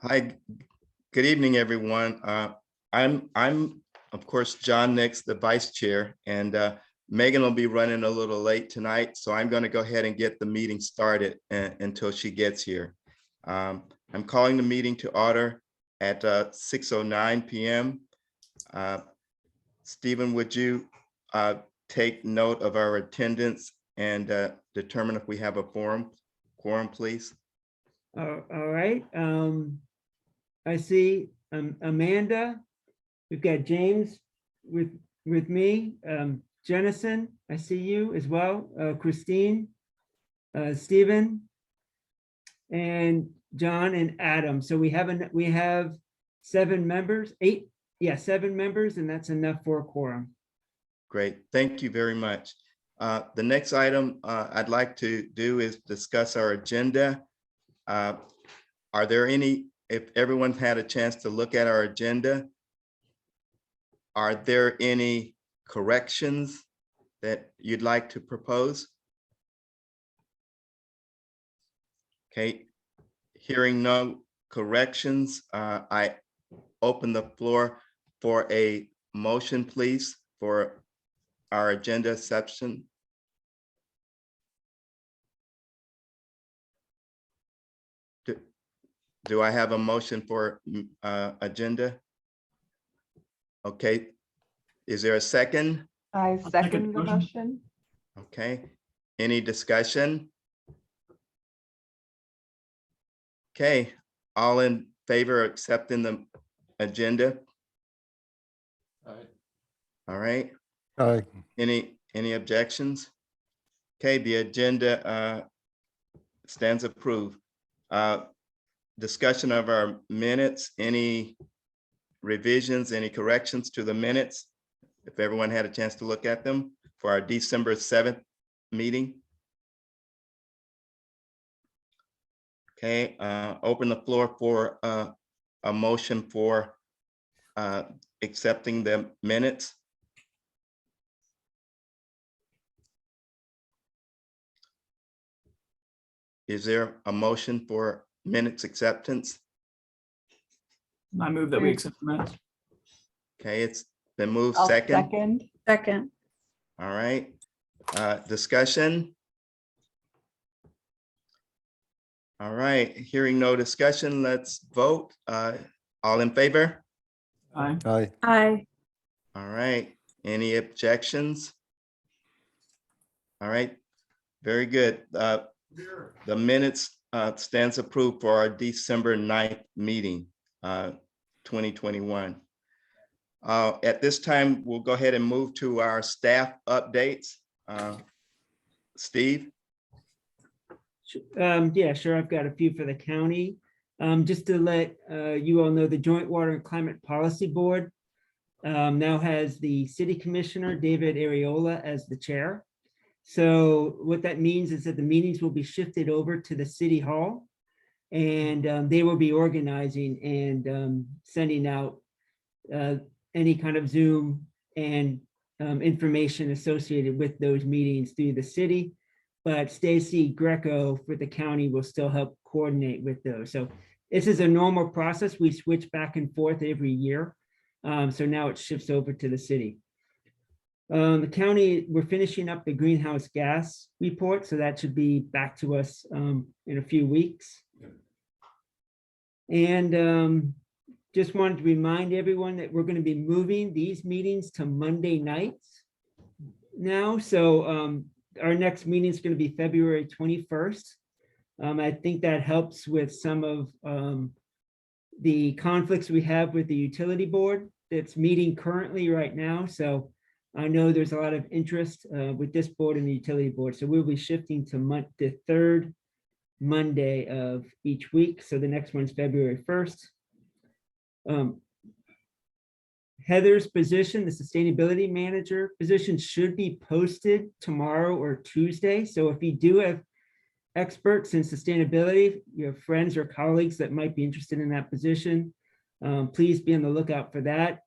Hi, good evening, everyone. I'm of course John Nix, the vice chair, and Megan will be running a little late tonight, so I'm going to go ahead and get the meeting started until she gets here. I'm calling the meeting to order at 6:09 p.m. Stephen, would you take note of our attendance and determine if we have a quorum, please? All right. I see Amanda. We've got James with me. Jennison, I see you as well. Christine, Stephen, and John and Adam. So we have 7 members, 8, yeah, 7 members, and that's enough for a quorum. Great, thank you very much. The next item I'd like to do is discuss our agenda. Are there any, if everyone's had a chance to look at our agenda, are there any corrections that you'd like to propose? Okay, hearing no corrections, I open the floor for a motion, please, for our agenda section. Do I have a motion for agenda? Okay, is there a second? I second the motion. Okay, any discussion? Okay, all in favor of accepting the agenda? All right. Aye. Any objections? Okay, the agenda stands approved. Discussion of our minutes, any revisions, any corrections to the minutes? If everyone had a chance to look at them for our December 7th meeting. Okay, open the floor for a motion for accepting the minutes. Is there a motion for minutes acceptance? I move that we accept the minutes. Okay, it's been moved. I'll Second. second. All right, discussion. All right, hearing no discussion, let's vote. All in favor? Aye. Aye. Aye. All right, any objections? All right, very good. The minutes stands approved for our December 9th meeting, 2021. At this time, we'll go ahead and move to our staff updates. Steve? Yeah, sure. I've got a few for the county. Just to let you all know, the Joint Water and Climate Policy Board now has the city commissioner, David Ariola, as the chair. So what that means is that the meetings will be shifted over to the city hall, and they will be organizing and sending out any kind of Zoom and information associated with those meetings through the city. But Stacy Greco with the county will still help coordinate with those. So this is a normal process. We switch back and forth every year. So now it shifts over to the city. The county, we're finishing up the greenhouse gas report, so that should be back to us in a few weeks. And just wanted to remind everyone that we're going to be moving these meetings to Monday nights now. So our next meeting is going to be February 21st. I think that helps with some of the conflicts we have with the utility board that's meeting currently right now. So I know there's a lot of interest with this board and the utility board. So we'll be shifting to the third Monday of each week. So the next one's February 1st. Heather's position, the sustainability manager position, should be posted tomorrow or Tuesday. So if you do have experts in sustainability, you have friends or colleagues that might be interested in that position, please be on the lookout for that.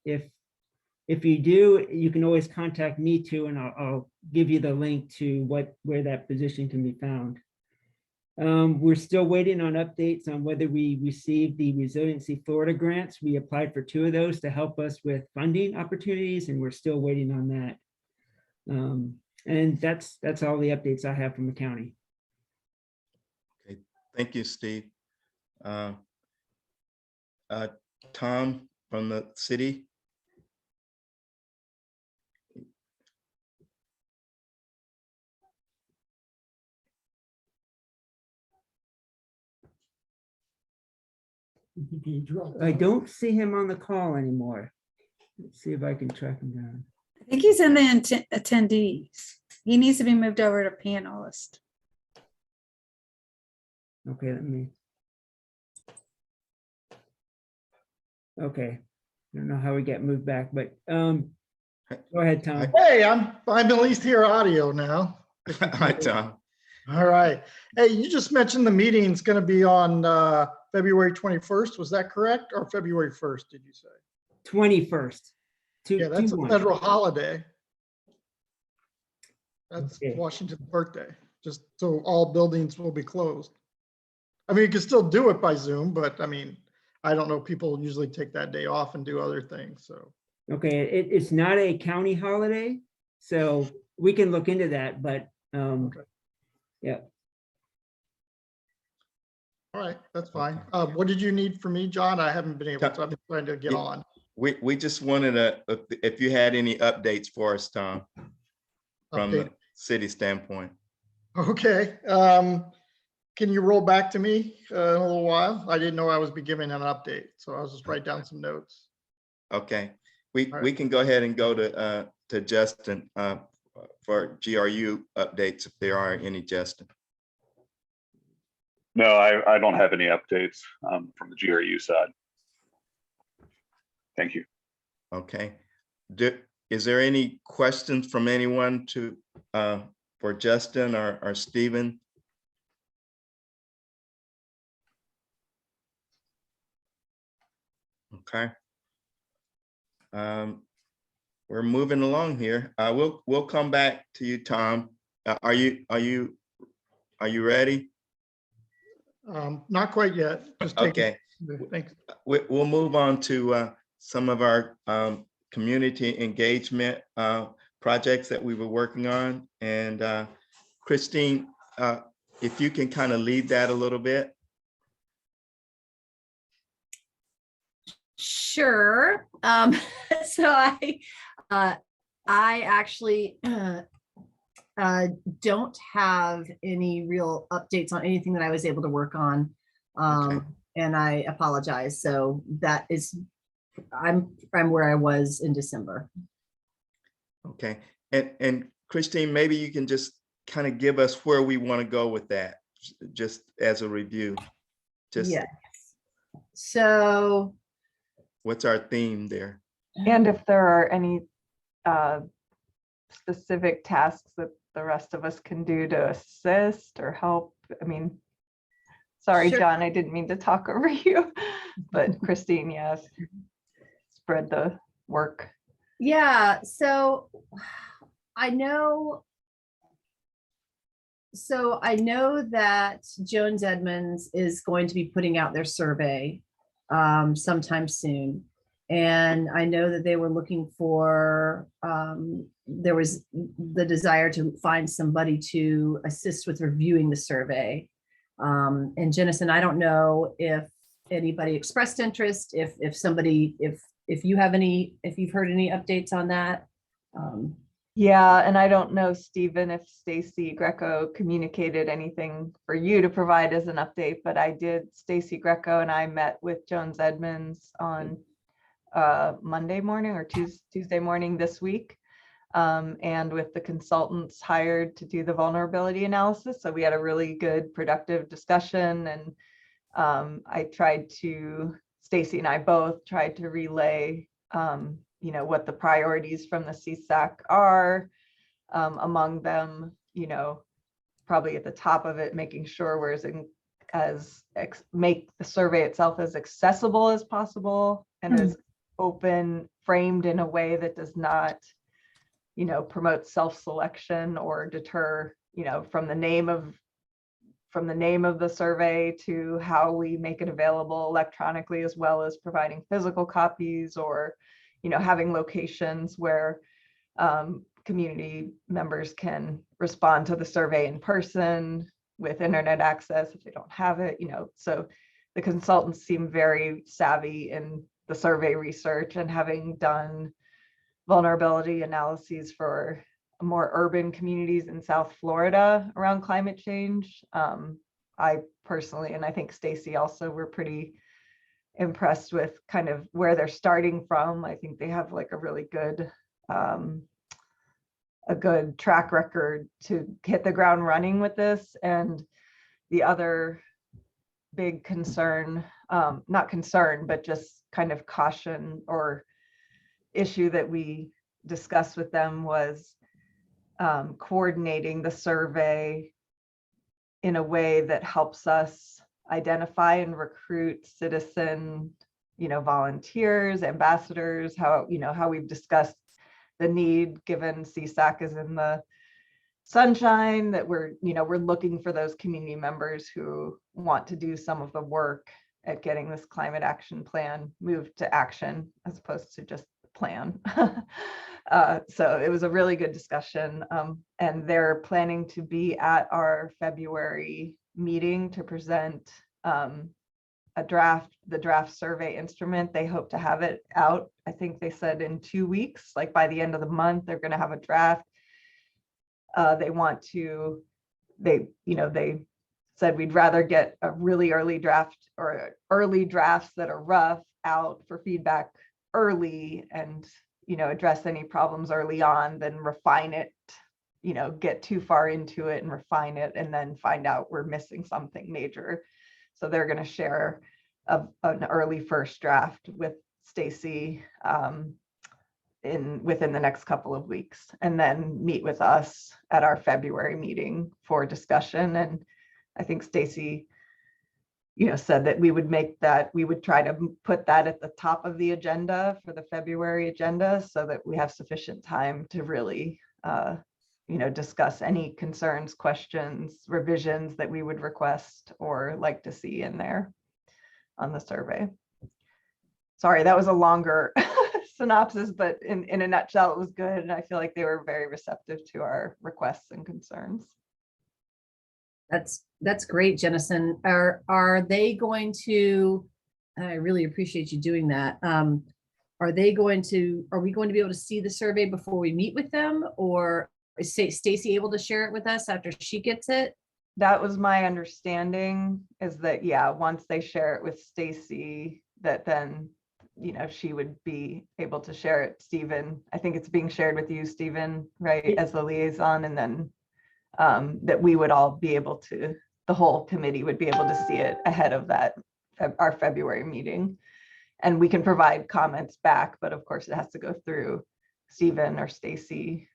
If you do, you can always contact me too, and I'll give you the link to where that position can be found. We're still waiting on updates on whether we received the Resiliency Florida grants. We applied for 2 of those to help us with funding opportunities, and we're still waiting on that. And that's all the updates I have from the county. Thank you, Steve. Tom from the city. I don't see him on the call anymore. Let's see if I can track him down. I think he's in the attendees. He needs to be moved over to panelist. Okay, let me. Okay, I don't know how we get moved back, but go ahead, Tom. Hey, I'm at least hear audio now. Hi, Tom. All right. Hey, you just mentioned the meeting's going to be on February 21st. Was that correct? Or February 1st, did you say? 21st. Yeah, that's a 2/1. federal holiday. That's Okay. Washington's birthday, just so all buildings will be closed. I mean, you can still do it by Zoom, but I mean, I don't know, people usually take that day off and do other things, so. Okay, it's not a county holiday, so we can look into that, but Okay. yeah. All right, that's fine. What did you need from me, John? I haven't been able to, I've been trying to get Yeah. on. We just wanted to, if you had any updates for us, Tom, from the Update. city standpoint. Okay, can you roll back to me in a little while? I didn't know I was be giving an update, so I'll just write down some notes. Okay, we All right. we can go ahead and go to Justin for GRU updates if there are any, Justin. No, I don't have any updates from the GRU side. Thank you. Okay. Is there any questions from anyone to for Justin or Stephen? Okay. We're moving along here. We'll come back to you, Tom. Are you ready? Not quite yet, just taking. Okay. Thanks. We'll move on to some of our community engagement projects that we were working on. And Christine, if you can kind of lead that a little bit. Sure. So I actually don't have any real updates on anything that I was able to work on. Okay. And I apologize. So that is, I'm where I was in December. Okay. And Christine, maybe you can just kind of give us where we want to go with that, just as a review. Just Yes. So what's our theme there? And if there are any specific tasks that the rest of us can do to assist or help. I mean, sorry, Sure. John, I didn't mean to talk over you, but Christine, yes, spread the work. yeah, so I know that Jones Edmonds is going to be putting out their survey sometime soon. And I know that they were looking for, there was the desire to find somebody to assist with reviewing the survey. And Jennison, I don't know if anybody expressed interest, if you have any, if you've heard any updates on that. Yeah, and I don't know, Stephen, if Stacy Greco communicated anything for you to provide as an update, but I did. Stacy Greco and I met with Jones Edmonds on Monday morning or Tuesday morning this week, and with the consultants hired to do the vulnerability analysis. So we had a really good, productive discussion, and Stacy and I both tried to relay what the priorities from the CSAC are. Among them, probably at the top of it, making sure make the survey itself as accessible as possible and as open, framed in a way that does not, promote self-selection or deter, from the name of from the name of the survey to how we make it available electronically, as well as providing physical copies, or, having locations where community members can respond to the survey in person with internet access if they don't have it, so the consultants seem very savvy in the survey research, and having done vulnerability analyses for more urban communities in South Florida around climate change. I personally, and I think Stacy also, were pretty impressed with kind of where they're starting from. I think they have like a really good, a good track record to hit the ground running with this. And the other big concern, not concern, but just kind of caution or issue that we discussed with them was coordinating the survey in a way that helps us identify and recruit citizen, volunteers, ambassadors, how we've discussed the need, given CSAC is in the sunshine, that we're looking for those community members who want to do some of the work at getting this climate action plan moved to action, as opposed to just plan. So it was a really good discussion, and they're planning to be at our February meeting to present the draft survey instrument. They hope to have it out, I think they said in 2 weeks, like by the end of the month, they're going to have a draft. They said we'd rather get a really early draft, or early drafts that are rough, out for feedback early, and address any problems early on, than refine it, get too far into it and refine it and then find out we're missing something major. So they're going to share an early first draft with Stacy within the next couple of weeks, and then meet with us at our February meeting for discussion. And I think Stacy said that we would try to put that at the top of the agenda for the February agenda, so that we have sufficient time to really discuss any concerns, questions, revisions that we would request or like to see in there on the survey. Sorry, that was a longer synopsis, but in a nutshell, it was good. And I feel like they were very receptive to our requests and concerns. That's great, Jennison. Are they going to, I really appreciate you doing that. Are we going to be able to see the survey before we meet with them, or is Stacy able to share it with us after she gets it? That was my understanding, is that, yeah, once they share it with Stacy, that then, she would be able to share it. Stephen, I think it's being shared with you, Stephen, right, as the liaison, and then that we would all be able to, the whole committee would be able to see it ahead of that, our February meeting. And we can provide comments back, but of course it has to go through Stephen or Stacy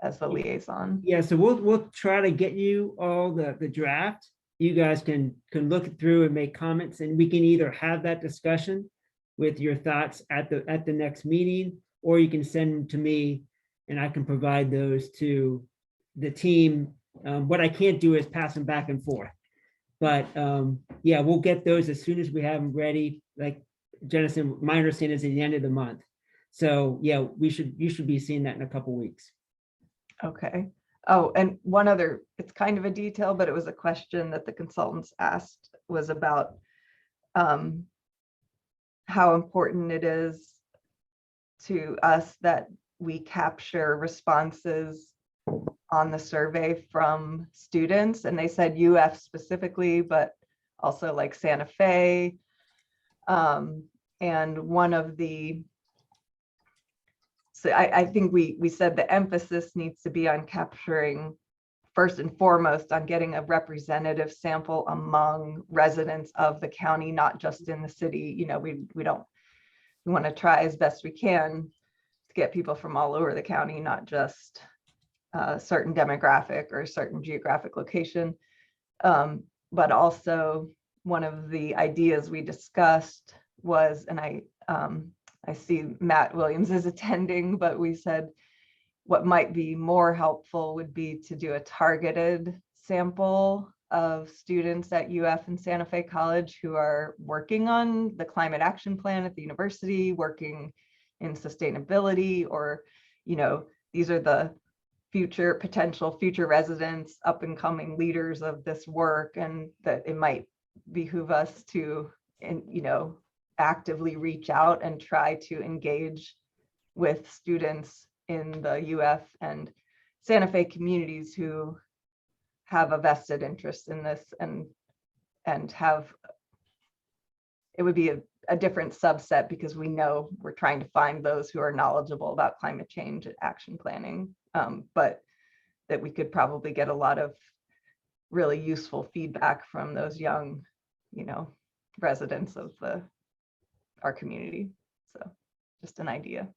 as the liaison. Yeah, so we'll try to get you all the draft. You guys can look it through and make comments, and we can either have that discussion with your thoughts at the next meeting, or you can send them to me and I can provide those to the team. What I can't do is pass them back and forth. But yeah, we'll get those as soon as we have them ready. Like Jennison, my understanding is at the end of the month. So yeah, you should be seeing that in a couple weeks. Okay. Oh, and one other, it's kind of a detail, but it was a question that the consultants asked, was about how important it is to us that we capture responses on the survey from students. And they said UF specifically, but also like Santa Fe. And one of the, so I think we said the emphasis needs to be on capturing, first and foremost, on getting a representative sample among residents of the county, not just in the city. We want to try as best we can to get people from all over the county, not just a certain demographic or a certain geographic location. But also one of the ideas we discussed was, and I see Matt Williams is attending, but we said what might be more helpful would be to do a targeted sample of students at UF and Santa Fe College who are working on the climate action plan at the university, working in sustainability, or, you know, these are the potential future residents, up and coming leaders of this work, and that it might behoove us to, you know, actively reach out and try to engage with students in the UF and Santa Fe communities who have a vested interest in this, and have, it would be a different subset, because we know we're trying to find those who are knowledgeable about climate change action planning, but that we could probably get a lot of really useful feedback from those young, you know, residents of our community. So just an idea.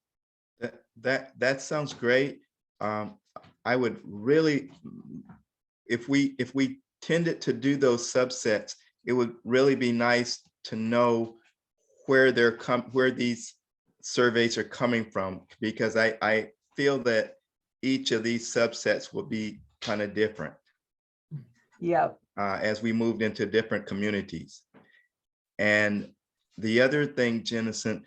That sounds great. I would really, if we tended to do those subsets, it would really be nice to know where where these surveys are coming from, because I feel that each of these subsets will be kind of different. Yeah. As we moved into different communities. And the other thing, Jennison,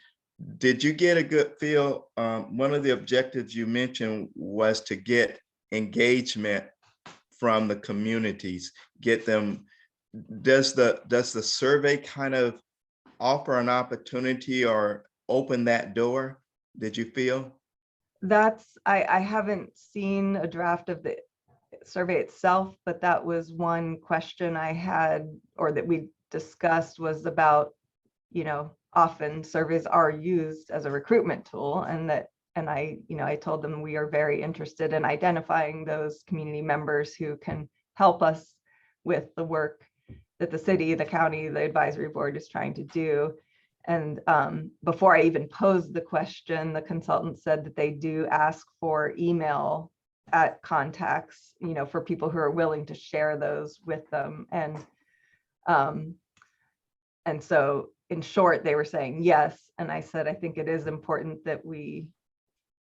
did you get a good feel? One of the objectives you mentioned was to get engagement from the communities, get them. Does the survey kind of offer an opportunity or open that door? Did you feel? I haven't seen a draft of the survey itself, but that was one question I had, or that we discussed, was about, you know, often surveys are used as a recruitment tool, and I told them we are very interested in identifying those community members who can help us with the work that the city, the county, the advisory board is trying to do. And before I even posed the question, the consultant said that they do ask for email at contacts, you know, for people who are willing to share those with them. And so in short, they were saying yes. And I said, I think it is important that we,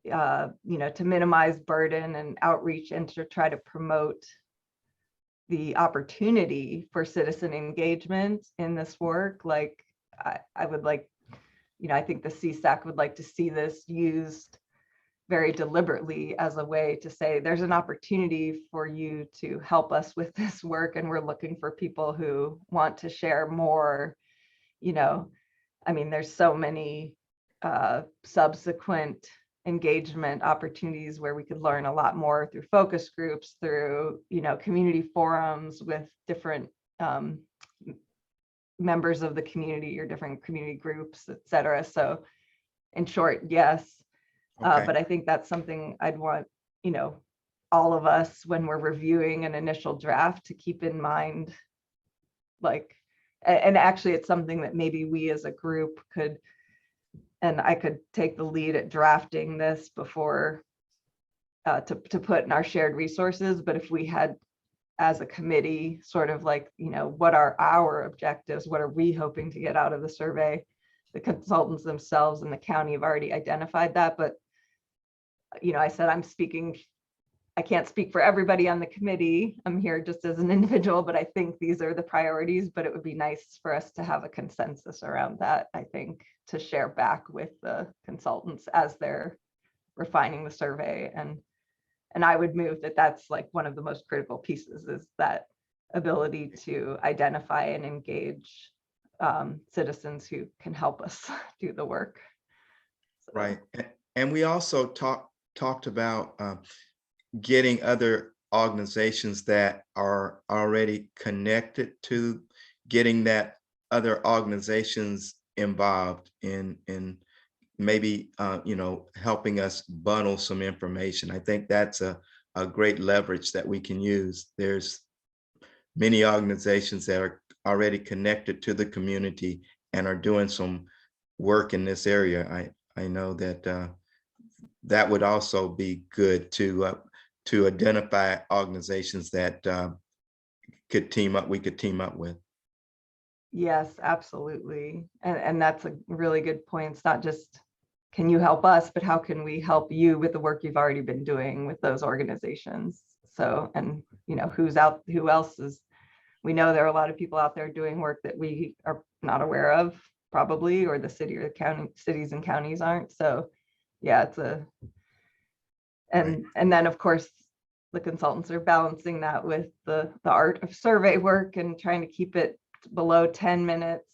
you know, to minimize burden and outreach, and to try to promote the opportunity for citizen engagement in this work. Like, I would like, you know, I think the CSAC would like to see this used very deliberately as a way to say, there's an opportunity for you to help us with this work, and we're looking for people who want to share more. You know, I mean, there's so many subsequent engagement opportunities where we could learn a lot more through focus groups, through, you know, community forums with different members of the community, or different community groups, et cetera. So in short, yes. Okay. But I think that's something I'd want, you know, all of us, when we're reviewing an initial draft, to keep in mind. Like, and actually it's something that maybe we as a group could, and I could take the lead at drafting this before to put in our shared resources. But if we had, as a committee, sort of like, you know, what are our objectives? What are we hoping to get out of the survey? The consultants themselves and the county have already identified that. But, you know, I said, I can't speak for everybody on the committee. I'm here just as an individual, but I think these are the priorities. But it would be nice for us to have a consensus around that, I think, to share back with the consultants as they're refining the survey. And I would move that that's like one of the most critical pieces, is that ability to identify and engage citizens who can help us do the work. So, Right. And we also talked about getting other organizations that are already connected to, getting that other organizations involved in maybe you know, helping us bundle some information. I think that's a great leverage that we can use. There's many organizations that are already connected to the community and are doing some work in this area. I know that that would also be good to identify organizations that could team up. We could team up with. yes, absolutely. And that's a really good point. It's not just, can you help us, but how can we help you with the work you've already been doing with those organizations? So, and you know, who else is, we know there are a lot of people out there doing work that we are not aware of probably, or the city or the county, cities and counties aren't. So yeah, it's a, and then of course, the consultants are balancing that with the art of survey work and trying to keep it below 10 minutes.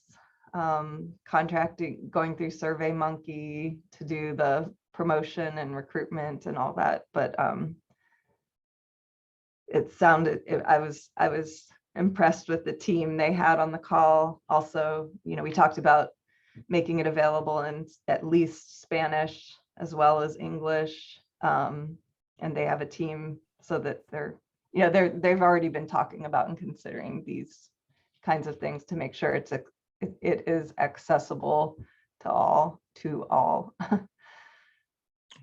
Contracting, going through SurveyMonkey to do the promotion and recruitment and all that. But it sounded, I was impressed with the team they had on the call. Also, you know, we talked about making it available in at least Spanish as well as English. And they have a team so that they're, you know, they've already been talking about and considering these kinds of things to make sure it is accessible to all.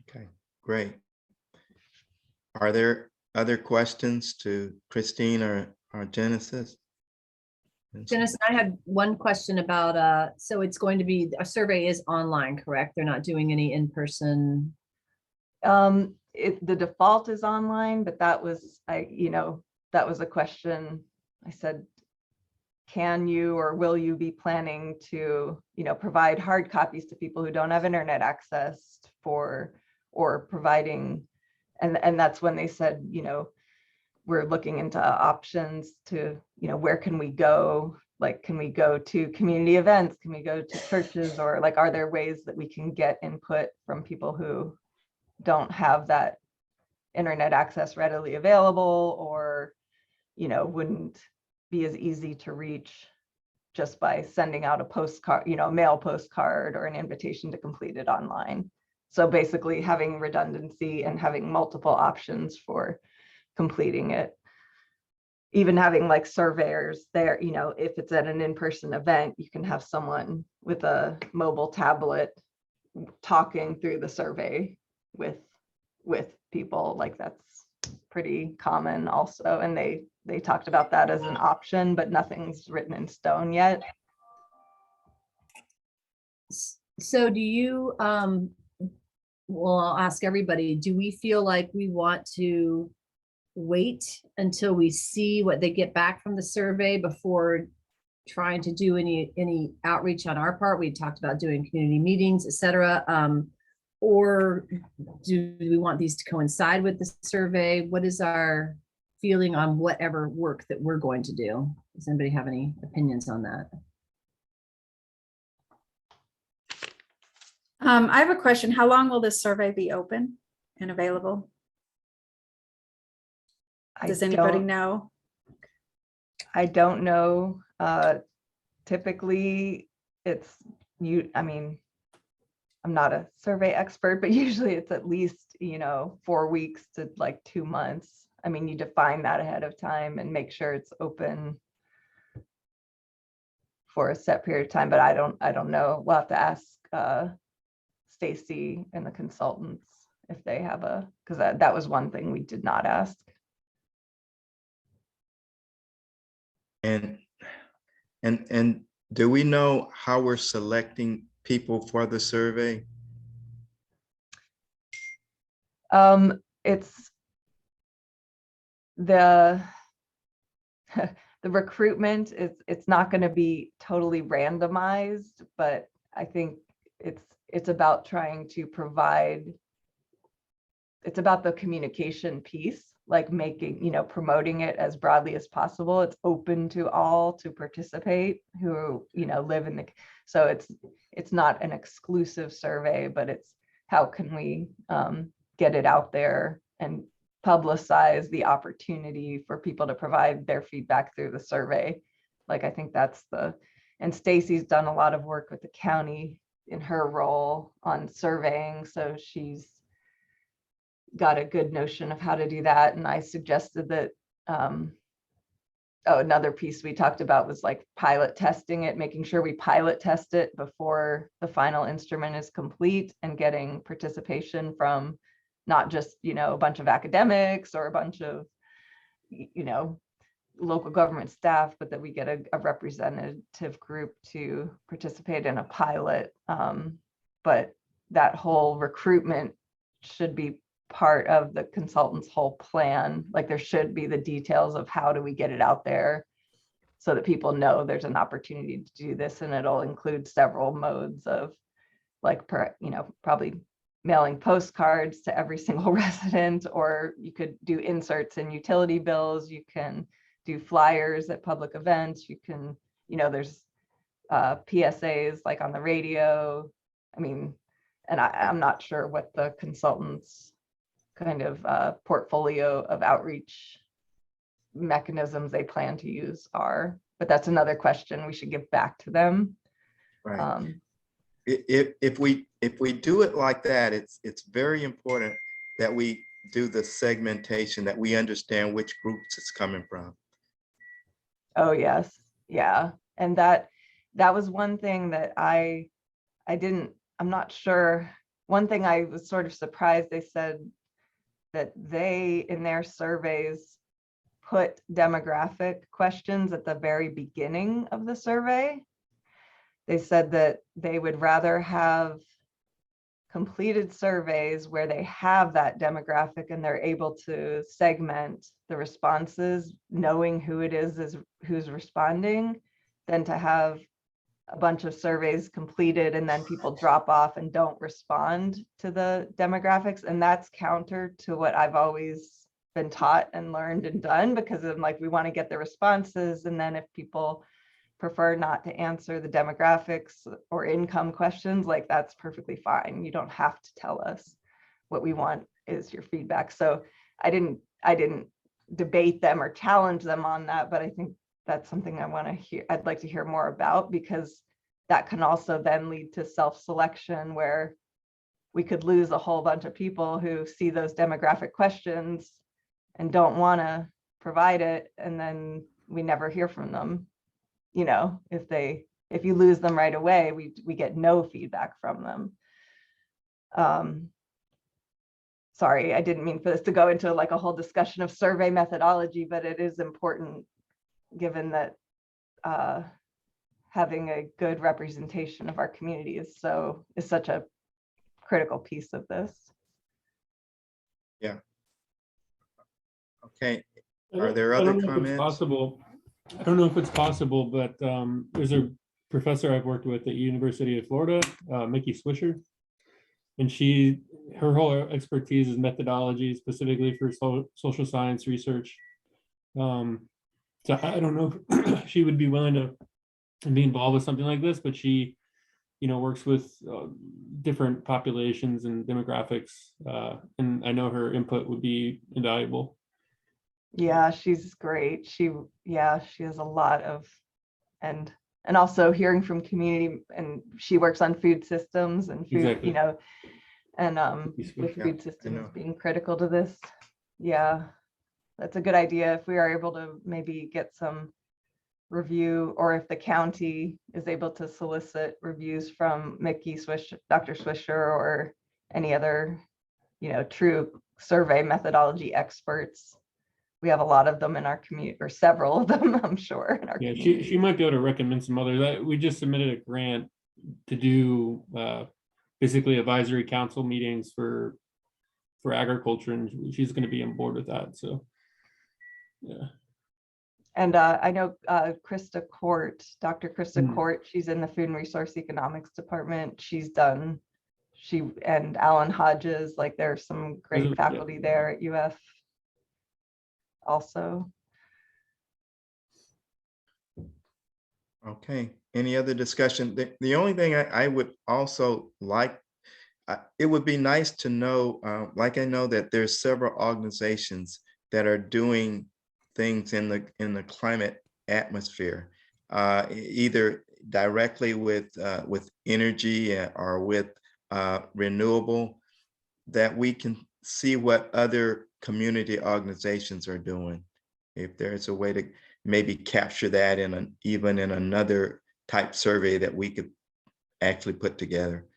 Okay, great. Are there other questions to Christine or Genesis? Dennis, I had one question about, so it's going to be, a survey is online, correct? They're not doing any in-person. The default is online, but that was, that was a question. I said, can you or will you be planning to, provide hard copies to people who don't have internet access or providing, and that's when they said, we're looking into options to, where can we go? Like, can we go to community events? Can we go to churches? Or like, are there ways that we can get input from people who don't have that internet access readily available, or, wouldn't be as easy to reach just by sending out a postcard, a mail postcard or an invitation to complete it online. So basically having redundancy and having multiple options for completing it. Even having like surveyors there, if it's at an in-person event, you can have someone with a mobile tablet talking through the survey with people. Like, that's pretty common also. And they talked about that as an option, but nothing's written in stone yet. So do you, well, I'll ask everybody, do we feel like we want to wait until we see what they get back from the survey before trying to do any outreach on our part? We talked about doing community meetings, etc. Or do we want these to coincide with the survey? What is our feeling on whatever work that we're going to do? Does anybody have any opinions on that? I have a question. How long will this survey be open and available? Does anybody know? I don't know. Typically it's I'm not a survey expert, but usually it's at least, 4 weeks to like 2 months. I mean, you define that ahead of time and make sure it's open for a set period of time, but I don't know. We'll have to ask Stacy and the consultants if they have because that was one thing we did not ask. And do we know how we're selecting people for the survey? It's the recruitment it's not going to be totally randomized, but I think it's about trying to provide, it's about the communication piece, like making, promoting it as broadly as possible. It's open to all to participate who, live in the, so it's not an exclusive survey, but it's how can we get it out there and publicize the opportunity for people to provide their feedback through the survey. Like, I think that's and Stacy's done a lot of work with the county in her role on surveying. So she's got a good notion of how to do that. And I suggested that, another piece we talked about was like pilot testing it, making sure we pilot test it before the final instrument is complete, and getting participation from not just, a bunch of academics or a bunch of, local government staff, but that we get a representative group to participate in a pilot. But that whole recruitment should be part of the consultant's whole plan. Like there should be the details of how do we get it out there so that people know there's an opportunity to do this, and it'll include several modes of like, probably mailing postcards to every single resident, or you could do inserts in utility bills, you can do flyers at public events, you can, there's PSAs like on the radio. I mean, and I'm not sure what the consultant's kind of portfolio of outreach mechanisms they plan to use are, but that's another question we should give back to them. Right. If we do it like that, it's very important that we do the segmentation, that we understand which groups it's coming from. Oh, yes. Yeah. And that was one thing that I'm not sure. One thing I was sort of surprised, they said that they, in their surveys, put demographic questions at the very beginning of the survey. They said that they would rather have completed surveys where they have that demographic and they're able to segment the responses, knowing who it is who's responding, than to have a bunch of surveys completed and then people drop off and don't respond to the demographics. And that's counter to what I've always been taught and learned and done, because I'm like, we want to get the responses. And then if people prefer not to answer the demographics or income questions, like that's perfectly fine. You don't have to tell us. What we want is your feedback. So I didn't debate them or challenge them on that, but I think that's something I'd like to hear more about, because that can also then lead to self-selection, where we could lose a whole bunch of people who see those demographic questions and don't want to provide it, and then we never hear from them. If you lose them right away, we get no feedback from them. Sorry, I didn't mean for this to go into like a whole discussion of survey methodology, but it is important, given that having a good representation of our community is such a critical piece of this. Yeah. Okay. I Are don't- there I other don't know if it's comments? Possible. I don't know if it's possible, but there's a professor I've worked with at University of Florida, Mickey Swisher. And her whole expertise is methodology, specifically for social science research. So I don't know if she would be willing to be involved with something like this, but she, works with different populations and demographics. And I know her input would be invaluable. Yeah, she's great. She has a lot of, and also hearing from community, and she works on food systems and food, Exactly. and with food systems being critical to this. Yeah, that's a good idea. If we are able to maybe get some review, or if the county is able to solicit reviews from Mickey Swisher, Dr. Swisher, or any other, true survey methodology experts. We have a lot of them in our community, or several of them, I'm sure, in our community. She might be able to recommend some others. We just submitted a grant to do basically advisory council meetings for agriculture, and she's going to be on board with that. So, yeah. And I know Krista Court, Dr. Krista Court, she's in the Food and Resource Economics Department. She and Alan Hodges, like there's some great faculty there at UF also. Okay, any other discussion? The only thing I would also like, it would be nice to know, like I know that there's several organizations that are doing things in the climate atmosphere, either directly with energy or with renewable, that we can see what other community organizations are doing. If there's a way to maybe capture that even in another type survey that we could actually put together,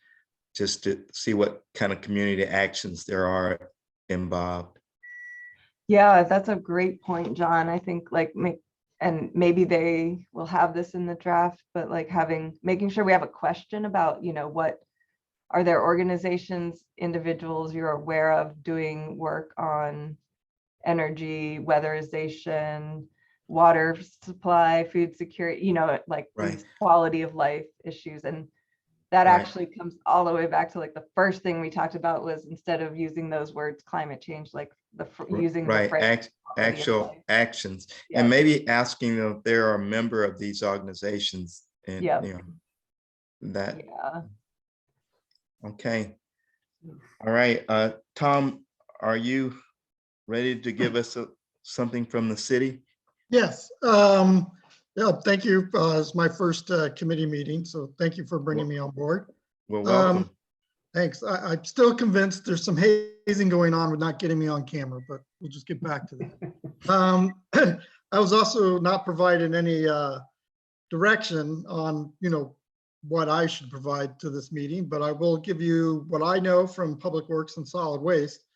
just to see what kind of community actions there are involved. Yeah, that's a great point, John. I think and maybe they will have this in the draft, but like making sure we have a question about, Are there organizations, individuals you're aware of doing work on energy, weatherization, water supply, food security, you know, like Right. these quality of life issues? And that Right. actually comes all the way back to like the first thing we talked about was instead of using those words, climate change, like using the Right, phrase quality of actual life. actions, Yeah. and maybe asking them if they're a member of these organizations and, Yeah. you know, that, Yeah. okay. All right, Tom, are you ready to give us something from the city? Yes, yeah, thank you. It's my first committee meeting, so thank you for bringing me on board. Well, welcome. Thanks. I'm still convinced there's some hazing going on with not getting me on camera, but we'll just get back to that. I was also not provided any direction on, you know, what I should provide to this meeting, but I will give you what I know from Public Works and Solid Waste.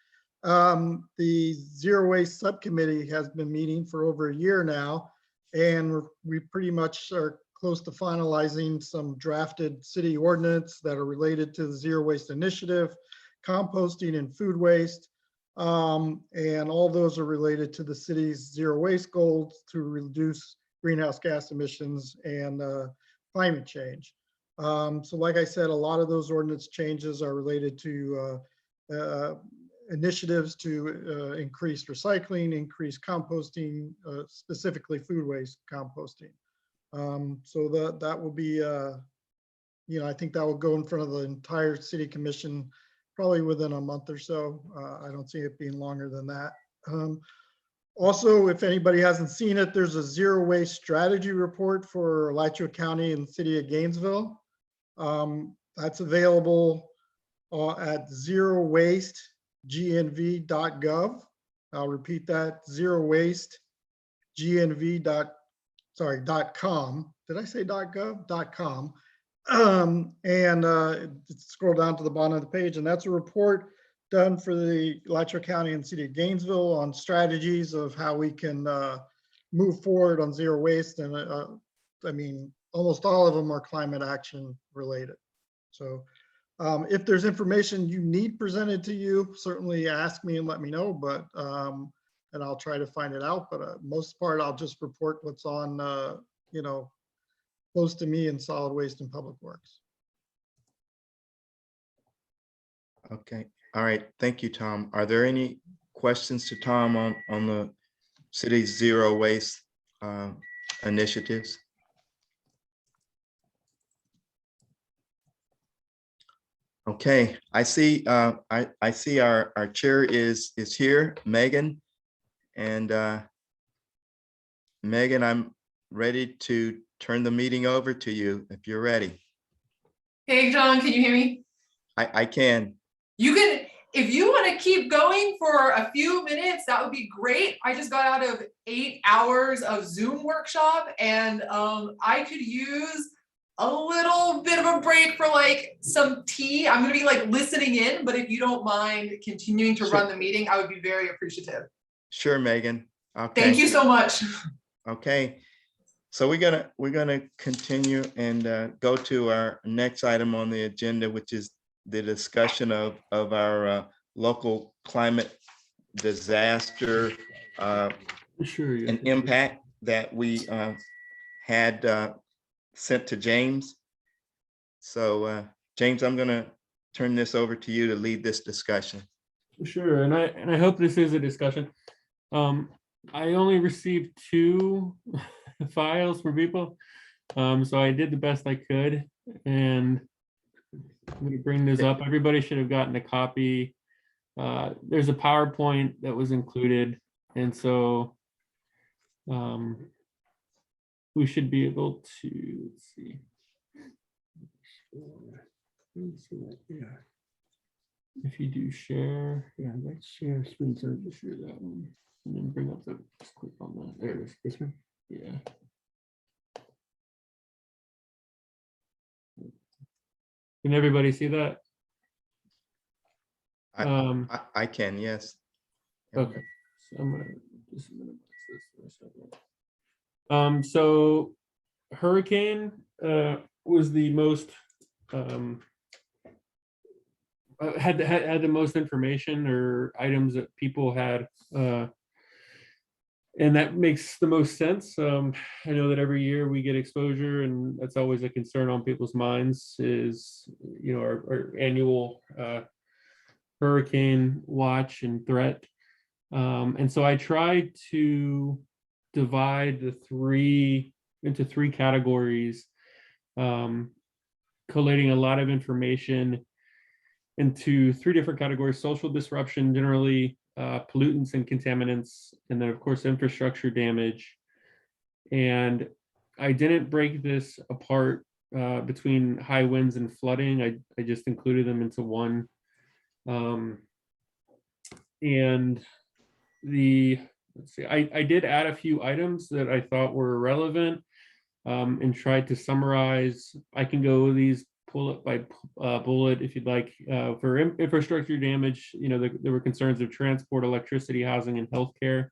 The Zero Waste Subcommittee has been meeting for over a year now, and we pretty much are close to finalizing some drafted city ordinance that are related to the Zero Waste Initiative, composting and food waste. And all those are related to the city's zero waste goals to reduce greenhouse gas emissions and climate change. So like I said, a lot of those ordinance changes are related to initiatives to increase recycling, increase composting, specifically food waste composting. So that will be, you know, I think that will go in front of the entire city commission probably within a month or so. I don't see it being longer than that. Also, if anybody hasn't seen it, there's a zero waste strategy report for Alachua County and the city of Gainesville. That's available at zerowastegnv.gov. I'll repeat that, zerowastegnv.com. Did I say .gov? .com. Scroll down to the bottom of the page, and that's a report done for the Alachua County and city of Gainesville on strategies of how we can move forward on zero waste. And I mean, almost all of them are climate action related. So if there's information you need presented to you, certainly ask me and let me know, but and I'll try to find it out. But most part, I'll just report what's on, you know, close to me in solid waste and public works. Okay, all right, thank you, Tom. Are there any questions to Tom on the city's zero waste initiatives? Okay, I see I see our chair is here, Megan. And Megan, I'm ready to turn the meeting over to you if you're ready. Hey, John, can you hear me? I can. You can, if you want to keep going for a few minutes, that would be great. I just got out of 8 hours of Zoom workshop, and I could use a little bit of a break for like some tea. I'm gonna be like listening in, but if you don't mind continuing to run the meeting, I would be very appreciative. Sure, Megan. Okay. Thank you so much. Okay. So we're gonna continue and go to our next item on the agenda, which is the discussion of our local climate disaster Sure. Yeah. and impact that we had sent to James. So James, I'm gonna turn this over to you to lead this discussion. Sure, and I hope this is a discussion. I only received 2 files from people, so I did the best I could, and I'm going to bring this up. Everybody should have gotten a copy. There's a PowerPoint that was included, and so we should be able to, let's see. Yeah. If you do share, yeah, let's share screen, so just share that one, and then bring up the, just click on that. There it is. This one, yeah. Can everybody see that? I can, yes. Okay, so I'm gonna just minimize this for a second. So hurricane was the most had the most information or items that people had. And that makes the most sense. I know that every year we get exposure, and that's always a concern on people's minds is, our annual hurricane watch and threat. And so I tried to divide into three categories, collating a lot of information into three different categories: social disruption, generally, pollutants and contaminants, and then of course infrastructure damage. And I didn't break this apart between high winds and flooding. I just included them into one. And let's see, I did add a few items that I thought were relevant, and tried to summarize. I can go these bullet by bullet if you'd like. For infrastructure damage, there were concerns of transport, electricity, housing, and healthcare.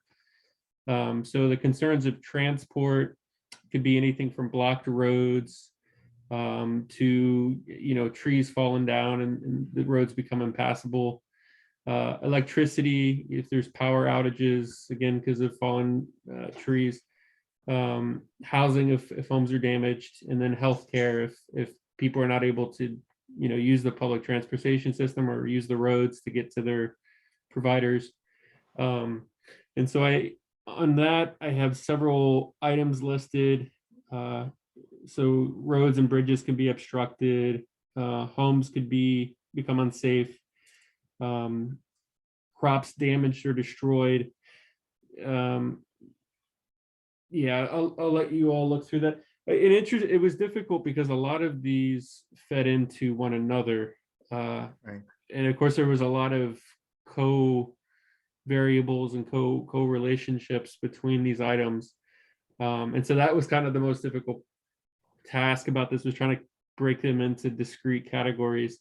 So the concerns of transport could be anything from blocked roads to trees falling down and the roads become impassable. Electricity, if there's power outages, again because of fallen trees. Housing if homes are damaged, and then healthcare if people are not able to use the public transportation system or use the roads to get to their providers. And so on that I have several items listed. So roads and bridges can be obstructed, homes could become unsafe, crops damaged or destroyed. Yeah, I'll let you all look through that. It was difficult because a lot of these fed into one another. Right. And of course, there was a lot of co-variables and co-relationships between these items. And so that was kind of the most difficult task about this, was trying to break them into discrete categories.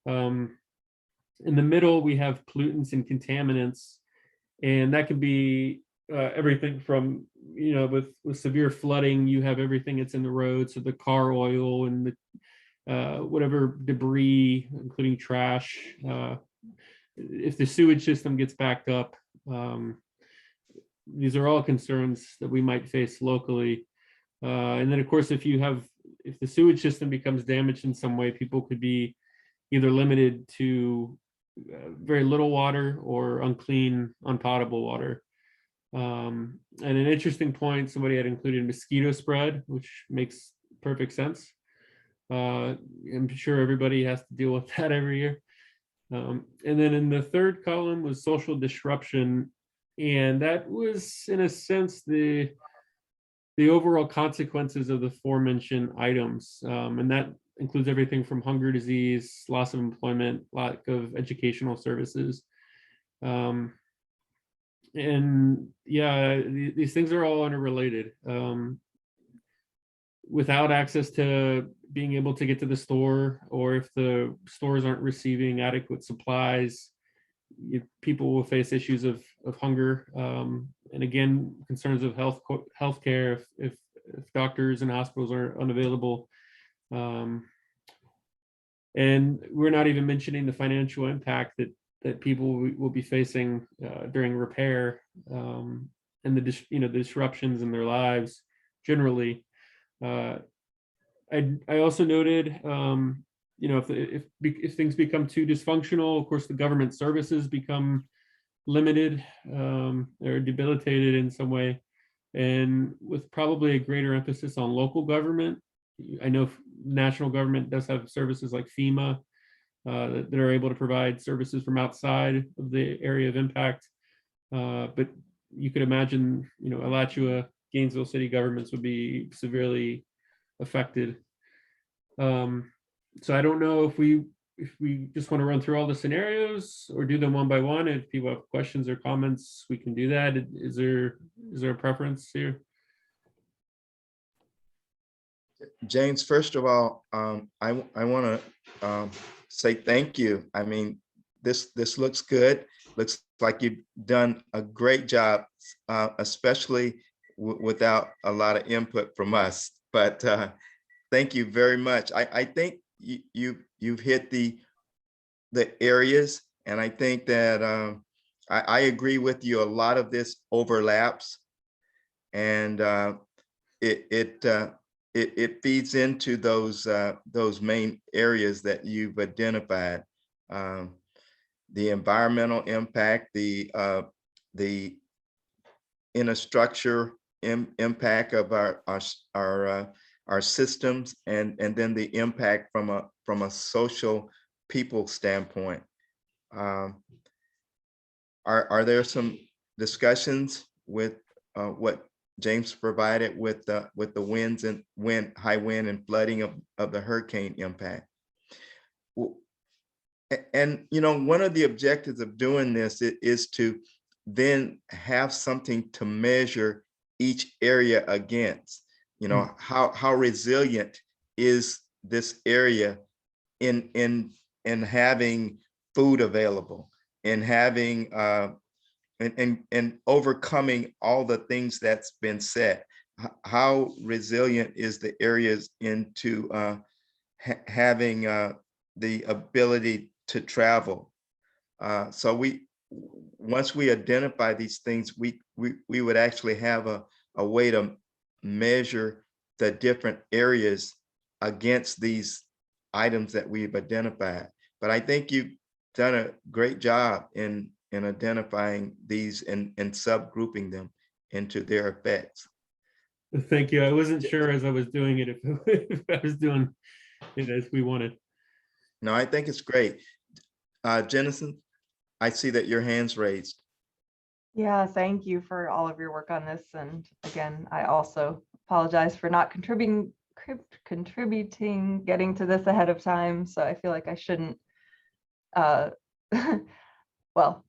In the middle, we have pollutants and contaminants, and that could be everything from, with severe flooding, you have everything that's in the road. So the car oil and the whatever debris, including trash. If the sewage system gets backed up, these are all concerns that we might face locally. And then of course, if the sewage system becomes damaged in some way, people could be either limited to very little water or unclean, unpotable water. And an interesting point, somebody had included mosquito spread, which makes perfect sense. I'm sure everybody has to deal with that every year. And then in the third column was social disruption. And that was, in a sense, the overall consequences of the aforementioned items. And that includes everything from hunger, disease, loss of employment, lack of educational services. And yeah, these things are all interrelated. Without access to being able to get to the store, or if the stores aren't receiving adequate supplies, people will face issues of hunger. And again, concerns of healthcare if doctors and hospitals are unavailable. And we're not even mentioning the financial impact that people will be facing during repair, and the disruptions in their lives generally. I also noted, if things become too dysfunctional, of course, the government services become limited or debilitated in some way, and with probably a greater emphasis on local government. I know national government does have services like FEMA that are able to provide services from outside of the area of impact. But you could imagine, Alachua, Gainesville city governments would be severely affected. So I don't know if we just want to run through all the scenarios or do them one by one. If people have questions or comments, we can do that. Is there a preference here? James, first of all, I want to say thank you. I mean, this looks good. Looks like you've done a great job, especially without a lot of input from us. But thank you very much. I think you've hit the the areas. And I think that I agree with you. A lot of this overlaps, and it feeds into those main areas that you've identified. The environmental impact, the infrastructure impact of our systems, and then the impact from a social people standpoint. Are there some discussions with what James provided with the winds and high wind and flooding of the hurricane impact? And one of the objectives of doing this is to then have something to measure each area against. How resilient is this area in having food available, and having and overcoming all the things that's been said. How resilient is the areas into having the ability to travel? So once we identify these things, we would actually have a way to measure the different areas against these items that we've identified. But I think you've done a great job in identifying these and subgrouping them into their effects. Thank you. I wasn't sure as I was doing it if I was doing it as we wanted. No, I think it's great. Jennison, I see that your hand's raised. Yeah, thank you for all of your work on this. And again, I also apologize for not contributing, getting to this ahead of time. So I feel like I shouldn't, well,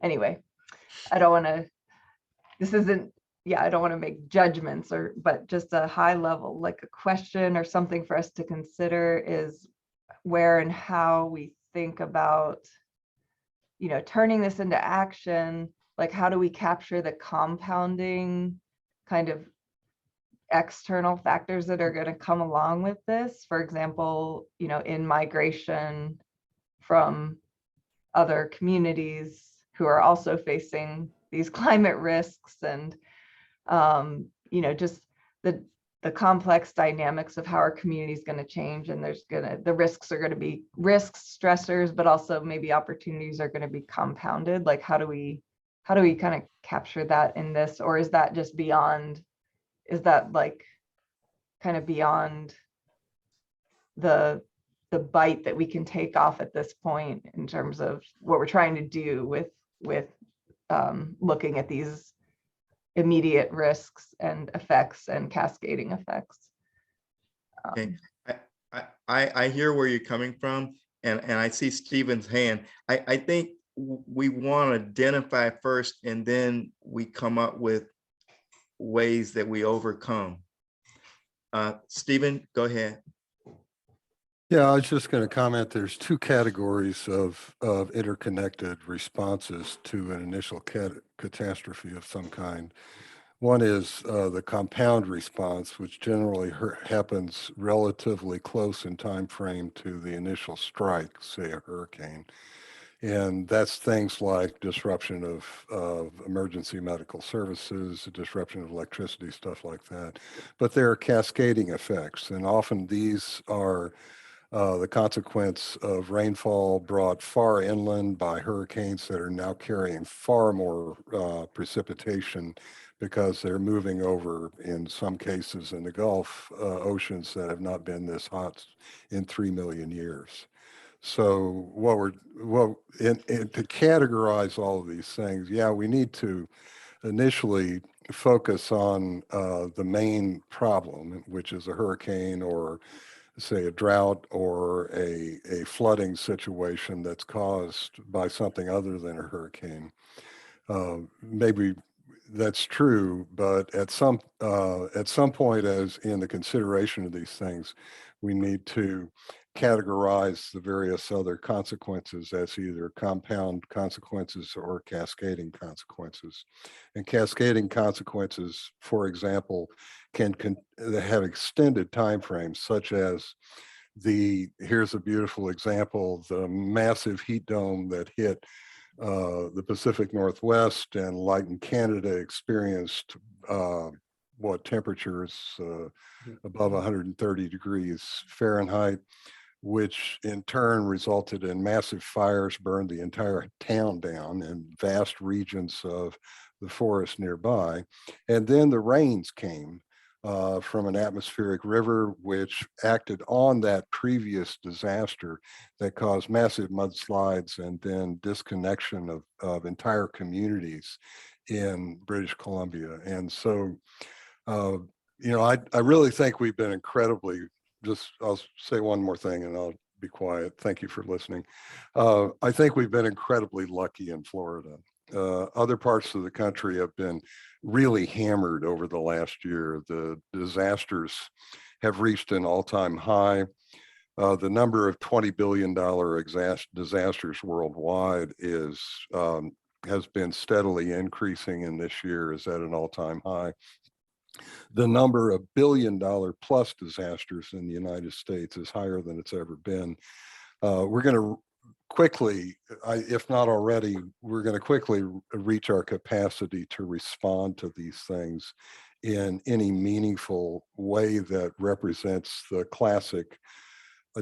anyway, I don't want to, I don't want to make judgments but just a high level, like a question or something for us to consider is where and how we think about, turning this into action. Like, how do we capture the compounding kind of external factors that are going to come along with this? For example, in migration from other communities who are also facing these climate risks, and just the complex dynamics of how our community is going to change, and the risks are going to be risks, stressors, but also maybe opportunities are going to be compounded. Like, how do we kind of capture that in this? Or is that just beyond, is that like kind of beyond the bite that we can take off at this point in terms of what we're trying to do with looking at these immediate risks and effects and cascading effects? Okay. I hear where you're coming from, and I see Stephen's hand. I think we want to identify first, and then we come up with ways that we overcome. Stephen, go ahead. Yeah, I was just going to comment. There's two categories of interconnected responses to an initial catastrophe of some kind. One is the compound response, which generally happens relatively close in time frame to the initial strike, say a hurricane. And that's things like disruption of emergency medical services, disruption of electricity, stuff like that. But there are cascading effects, and often these are the consequence of rainfall brought far inland by hurricanes that are now carrying far more precipitation, because they're moving over, in some cases in the Gulf, oceans that have not been this hot in 3 million years. So to categorize all of these things, yeah, we need to initially focus on the main problem, which is a hurricane, or say a drought, or a flooding situation that's caused by something other than a hurricane. Maybe that's true, but at some point, as in the consideration of these things, we need to categorize the various other consequences as either compound consequences or cascading consequences. And cascading consequences, for example, can have extended timeframes, such as Here's a beautiful example, the massive heat dome that hit the Pacific Northwest and Lighten Canada experienced what temperatures above 130 degrees Fahrenheit, which in turn resulted in massive fires, burned the entire town down and vast regions of the forest nearby. And then the rains came from an atmospheric river, which acted on that previous disaster that caused massive mudslides and then disconnection of entire communities in British Columbia. And so, you know, I really think we've been incredibly, I'll say one more thing and I'll be quiet. Thank you for listening. I think we've been incredibly lucky in Florida. Other parts of the country have been really hammered over the last year. The disasters have reached an all-time high. The number of $20 billion disasters worldwide has been steadily increasing, and this year is at an all-time high. The number of billion-dollar plus disasters in the United States is higher than it's ever been. We're going to quickly, if not already, we're going to quickly reach our capacity to respond to these things in any meaningful way that represents the classic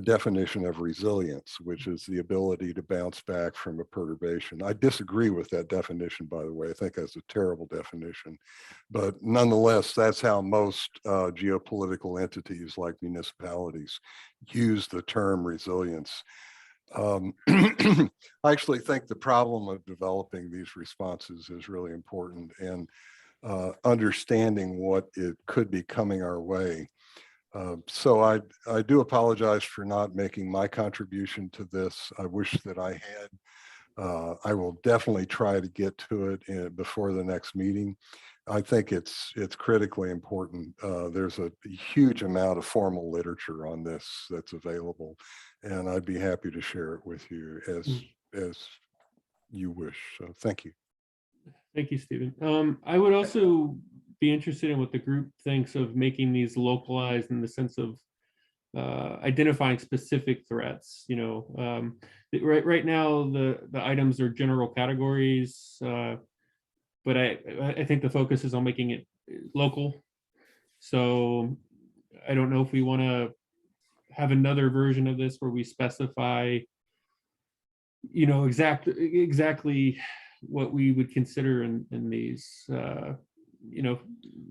definition of resilience, which is the ability to bounce back from a perturbation. I disagree with that definition, by the way. I think that's a terrible definition, but nonetheless, that's how most geopolitical entities like municipalities use the term resilience. I actually think the problem of developing these responses is really important, and understanding what it could be coming our way. So I do apologize for not making my contribution to this. I wish that I had. I will definitely try to get to it before the next meeting. I think it's critically important. There's a huge amount of formal literature on this that's available, and I'd be happy to share it with you as you wish. So thank you. Thank you, Stephen. I would also be interested in what the group thinks of making these localized in the sense of identifying specific threats. You know, right now the items are general categories, but I think the focus is on making it local. So I don't know if we want to have another version of this where we specify, you know, exactly what we would consider in these, you know,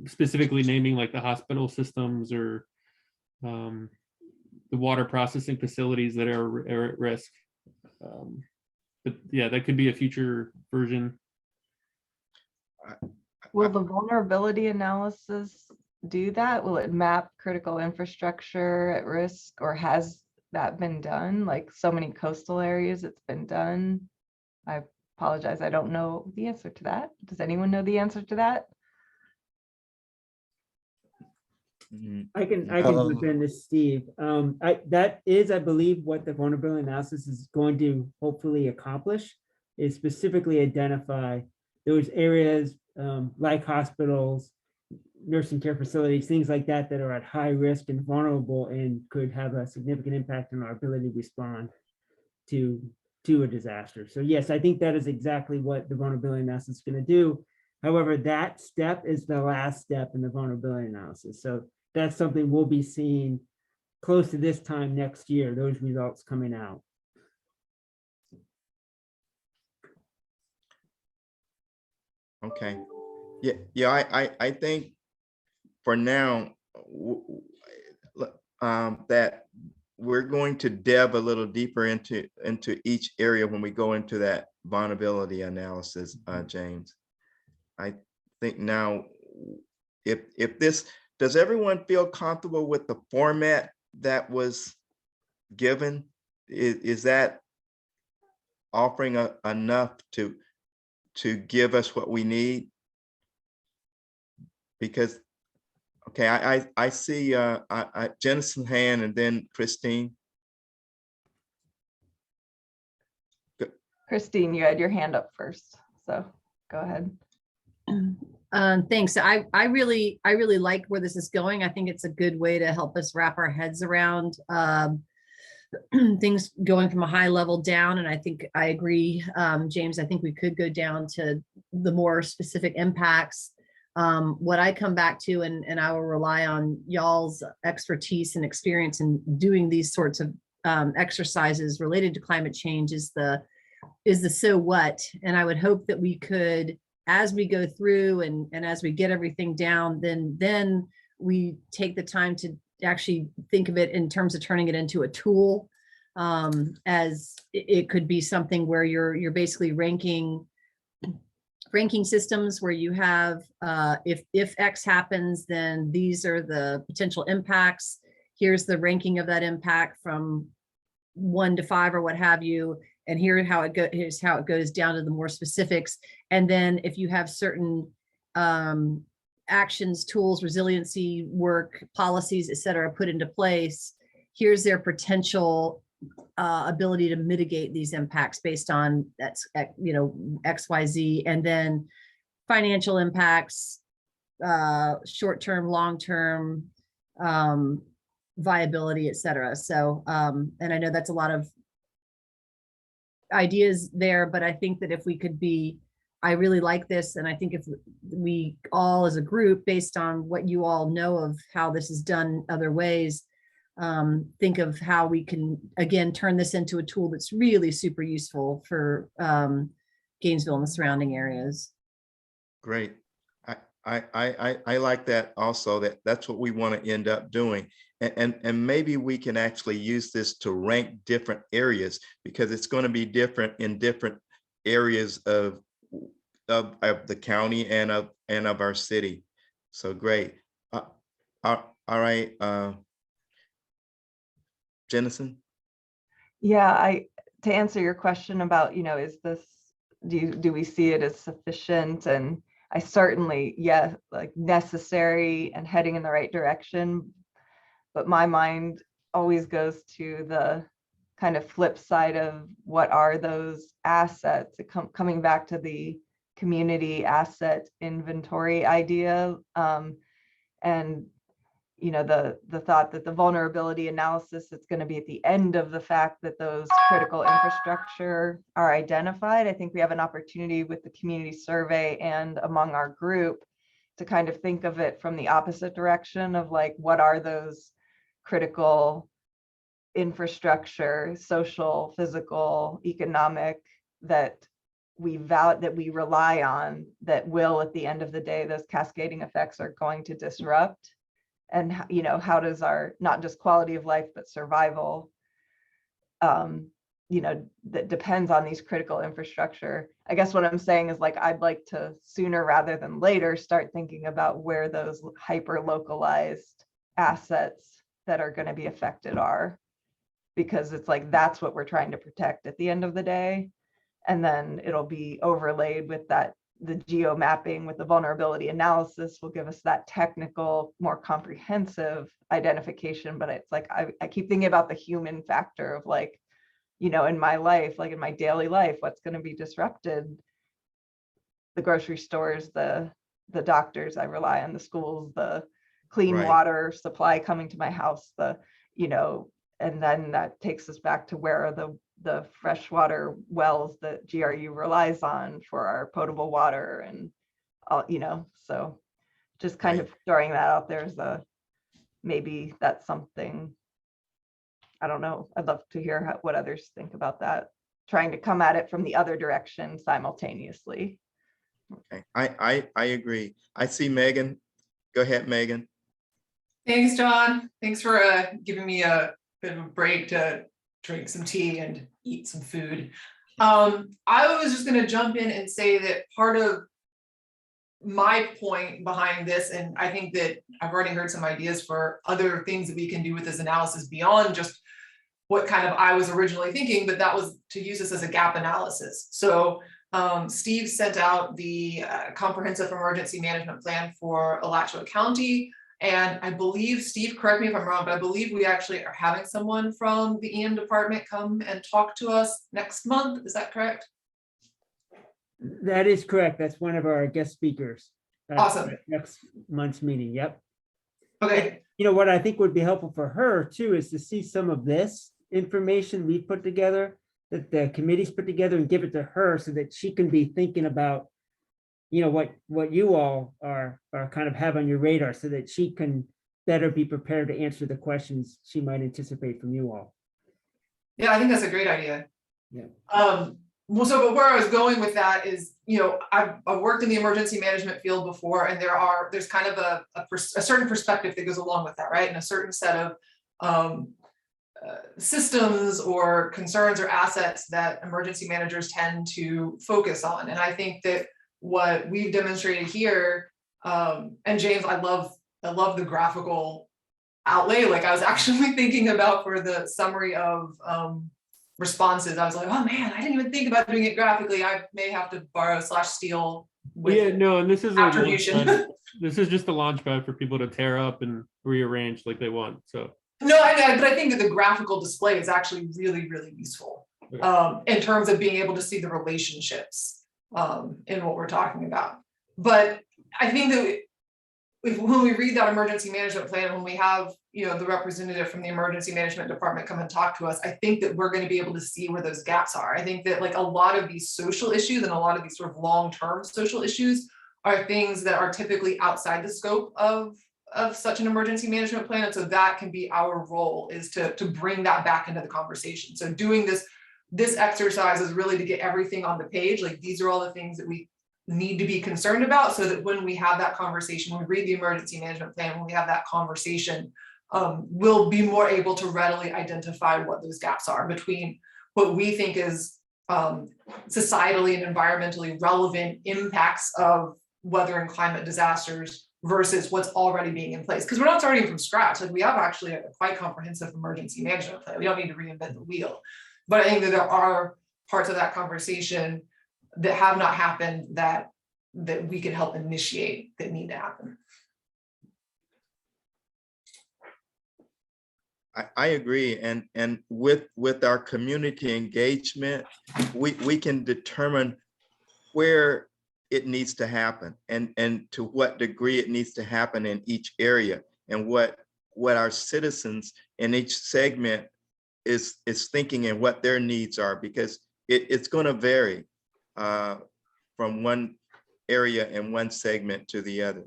specifically naming like the hospital systems or the water processing facilities that are at risk. But yeah, that could be a future version. Will the vulnerability analysis do that? Will it map critical infrastructure at risk, or has that been done? Like so many coastal areas, it's been done. I apologize, I don't know the answer to that. Does anyone know the answer to that? I can jump in, this is Steve. That is, I believe, what the vulnerability analysis is going to hopefully accomplish, is specifically identify those areas like hospitals, nursing care facilities, things like that, that are at high risk and vulnerable and could have a significant impact on our ability to respond to a disaster. So yes, I think that is exactly what the vulnerability analysis is going to do. However, that step is the last step in the vulnerability analysis. So that's something we'll be seeing close to this time next year, those results coming out. Okay. Yeah. I think for now that we're going to delve a little deeper into each area when we go into that vulnerability analysis, James. I think now, if this, does everyone feel comfortable with the format that was given? Is that offering enough to give us what we need? Because, okay, I see Jensen's hand and then Christine. Christine, you had your hand up first, so go ahead. Thanks. I really like where this is going. I think it's a good way to help us wrap our heads around things going from a high level down. And I think I agree, James, I think we could go down to the more specific impacts. What I come back to, and I will rely on y'all's expertise and experience in doing these sorts of exercises related to climate change, is the so what. And I would hope that we could, as we go through and as we get everything down, then we take the time to actually think of it in terms of turning it into a tool. As it could be something where you're basically ranking systems where you have, if X happens, then these are the potential impacts. Here's the ranking of that impact from 1 to 5 or what have you. And here's how it goes down to the more specifics. And then if you have certain actions, tools, resiliency work, policies, et cetera, put into place, here's their potential ability to mitigate these impacts based on that's, XYZ, and then financial impacts, short-term, long-term, viability, et cetera. So, and I know that's a lot of ideas there, but I think that if we could be, I really like this. And I think if we all as a group, based on what you all know of how this is done other ways, think of how we can, again, turn this into a tool that's really super useful for Gainesville and the surrounding areas. Great. I like that also, that's what we want to end up doing. And maybe we can actually use this to rank different areas, because it's going to be different in different areas of the county and of our city. So great. All right, Jennison. Yeah, to answer your question about, is this, do we see it as sufficient? And I certainly, yeah, like necessary and heading in the right direction. But my mind always goes to the kind of flip side of what are those assets, coming back to the community asset inventory idea. And the thought that the vulnerability analysis is going to be at the end of the fact that those critical infrastructure are identified. I think we have an opportunity with the community survey and among our group to kind of think of it from the opposite direction of like, what are those critical infrastructure, social, physical, economic, that we rely on, that will, at the end of the day, those cascading effects are going to disrupt. And how does our, not just quality of life, but survival, that depends on these critical infrastructure. I guess what I'm saying is, like, I'd like to sooner rather than later start thinking about where those hyper localized assets that are going to be affected are, because it's like, that's what we're trying to protect at the end of the day. And then it'll be overlaid with that, the geo mapping with the vulnerability analysis will give us that technical, more comprehensive identification. But it's like, I keep thinking about the human factor of like, in my life, like in my daily life, what's going to be disrupted? The grocery stores, the doctors I rely on, the schools, the clean Right. water supply coming to my house, and then that takes us back to where are the freshwater wells that GRU relies on for our potable water, and so just kind of throwing that out there as maybe that's something, I don't know. I'd love to hear what others think about that, trying to come at it from the other direction simultaneously. Okay, I agree. I see Megan. Go ahead, Megan. Thanks, John. Thanks for giving me a bit of a break to drink some tea and eat some food. I was just going to jump in and say that part of my point behind this, and I think that I've already heard some ideas for other things that we can do with this analysis beyond just what kind of I was originally thinking, but that was to use this as a gap analysis. So Steve sent out the comprehensive emergency management plan for Alachua County. And I believe, Steve, correct me if I'm wrong, but I believe we actually are having someone from the EM department come and talk to us next month. Is that correct? That is correct. That's one of our guest speakers. Awesome. Next month's meeting. Yep. Okay. What I think would be helpful for her too is to see some of this information we put together, that the committees put together, and give it to her so that she can be thinking about, you know, what you all are kind of have on your radar, so that she can better be prepared to answer the questions she might anticipate from you all. Yeah, I think that's a great idea. Yeah. Well, but where I was going with that is, you know, I've worked in the emergency management field before, and there's kind of a certain perspective that goes along with that, right? And a certain set of systems or concerns or assets that emergency managers tend to focus on. And I think that what we've demonstrated here, and James, I love the graphical outlay. Like, I was actually thinking about for the summary of responses, I was like, oh man, I didn't even think about doing it graphically. I may have to borrow / steal with Yeah, no, and this is attribution. this is just a launch pad for people to tear up and rearrange like they want. So No, but I think that the graphical display is actually really, really useful in terms of being able to see the relationships in what we're talking about. But I think that when we read that emergency management plan, when we have, you know, the representative from the emergency management department come and talk to us, I think that we're going to be able to see where those gaps are. I think that like a lot of these social issues and a lot of these sort of long-term social issues are things that are typically outside the scope of such an emergency management plan. And so that can be our role, is to bring that back into the conversation. So doing this exercise is really to get everything on the page. Like, these are all the things that we need to be concerned about, so that when we have that conversation, when we read the emergency management plan, when we have that conversation, we'll be more able to readily identify what those gaps are between what we think is societally and environmentally relevant impacts of weather and climate disasters versus what's already being in place. Because we're not starting from scratch. Like, we have actually a quite comprehensive emergency management plan. We don't need to reinvent the wheel. But I think that there are parts of that conversation that have not happened that we can help initiate, that need to happen. I agree. And with our community engagement, we can determine where it needs to happen and to what degree it needs to happen in each area, and what our citizens in each segment is thinking and what their needs are, because it's going to vary from one area and one segment to the other.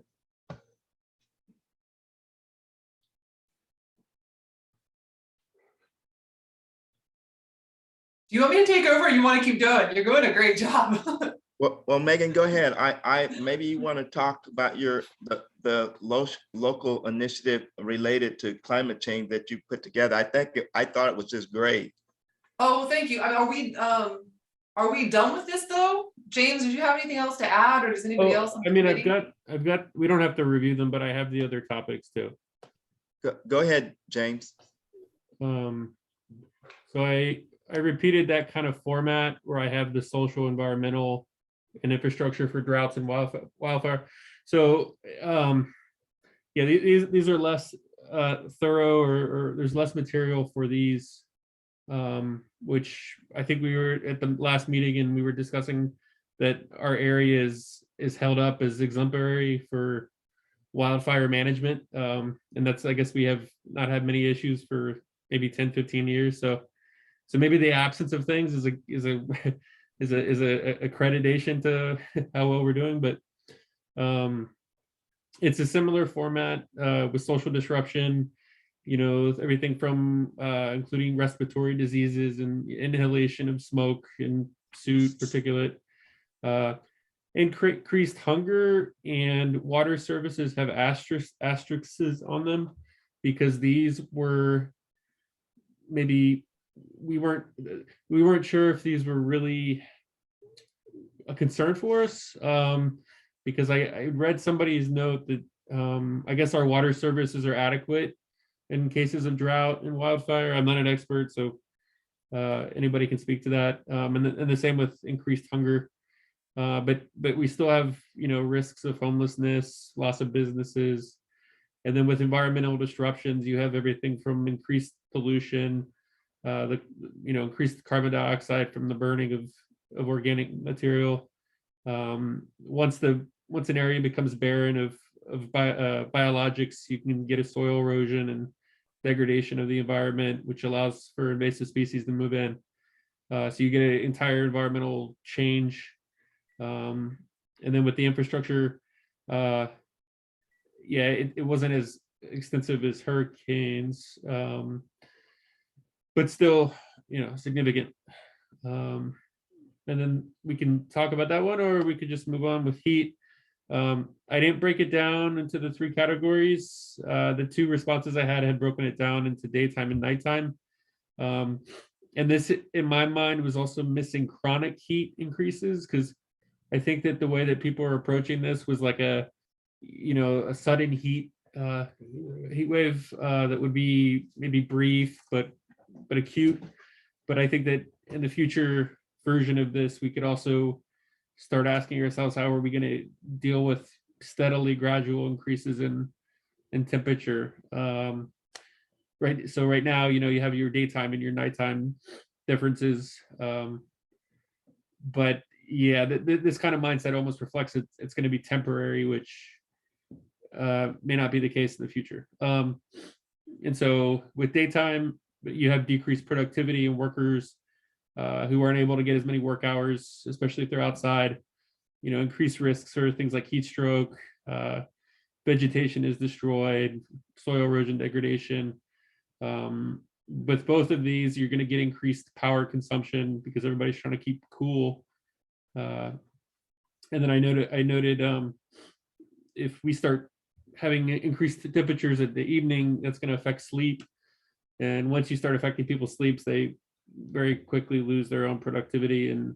Do you want me to take over, or you want to keep going? You're doing a great job. Well, Megan, go ahead. Maybe you want to talk about the local initiative related to climate change that you put together. I thought it was just great. Oh, thank you. I mean, are we done with this though? James, did you have anything else to add, or does anybody else? I mean, I've got, we don't have to review them, but I have the other topics too. Go ahead, James. So I repeated that kind of format where I have the social, environmental, and infrastructure for droughts and wildfire. So yeah, these are less thorough, or there's less material for these, which I think we were at the last meeting and we were discussing that our area is held up as exemplary for wildfire management. And that's, I guess we have not had many issues for maybe 10, 15 years. So maybe the absence of things is a accreditation to how well we're doing, but it's a similar format with social disruption, you know, everything from including respiratory diseases and inhalation of smoke and soot, particulate, increased hunger, and water services have asterisks on them, because these were maybe we weren't sure if these were really a concern for us, because I read somebody's note that I guess our water services are adequate in cases of drought and wildfire. I'm not an expert, so anybody can speak to that. And the same with increased hunger, but we still have, you know, risks of homelessness, loss of businesses, and then with environmental disruptions, you have everything from increased pollution, increased carbon dioxide from the burning of organic material. Once an area becomes barren of biologics, you can get a soil erosion degradation of the environment, which allows for invasive species to move in. So you get an entire environmental change. And then with the infrastructure, yeah, it wasn't as extensive as hurricanes, but still, significant. And then we can talk about that one, or we could just move on with heat. I didn't break it down into the 3 categories. The 2 responses I had broken it down into daytime and nighttime. And this, in my mind, was also missing chronic heat increases, because I think that the way that people are approaching this was like a sudden heat wave that would be maybe brief but acute. But I think that in the future version of this, we could also start asking ourselves, how are we going to deal with steadily gradual increases in temperature? Right. So right now, you have your daytime and your nighttime differences. But yeah, this kind of mindset almost reflects it's going to be temporary, which may not be the case in the future. And so with daytime, you have decreased productivity in workers who aren't able to get as many work hours, especially if they're outside. Increased risks for things like heat stroke, vegetation is destroyed, soil erosion, degradation. With both of these, you're going to get increased power consumption because everybody's trying to keep cool. And then I noted if we start having increased temperatures at the evening, that's going to affect sleep. And once you start affecting people's sleeps, they very quickly lose their own productivity and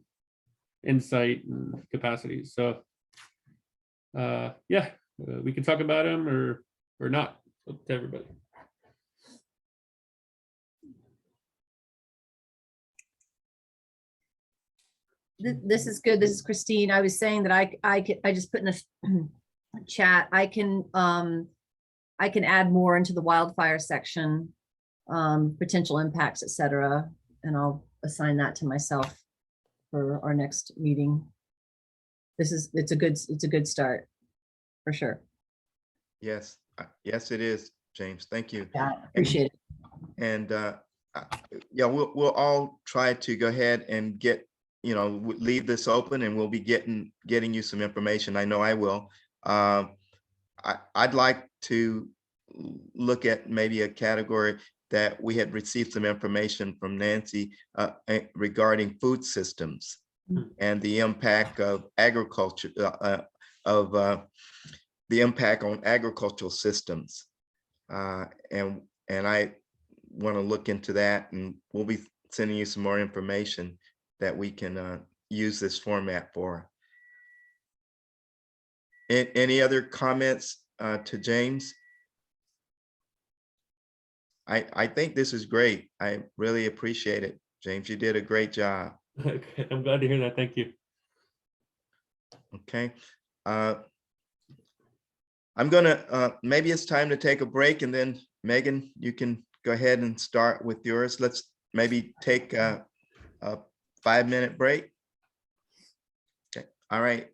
insight and capacities. So yeah, we can talk about them or not. Up to everybody. This is good. This is Christine. I was saying that I just put in the chat. I can add more into the wildfire section, potential impacts, etc. And I'll assign that to myself for our next meeting. It's a good start for sure. Yes, yes, it is, James. Thank you. Yeah, appreciate it. And yeah, we'll all try to go ahead and get, leave this open, and we'll be getting you some information. I know I will. I'd like to look at maybe a category that we had received some information from Nancy regarding food systems and the impact of agriculture, the impact on agricultural systems. And I want to look into that, and we'll be sending you some more information that we can use this format for. Any other comments to James? I think this is great. I really appreciate it. James, you did a great job. Okay, I'm glad to hear that. Thank you. Okay. I'm gonna, maybe it's time to take a break, and then Megan, you can go ahead and start with yours. Let's maybe take a 5-minute break. Okay, all right.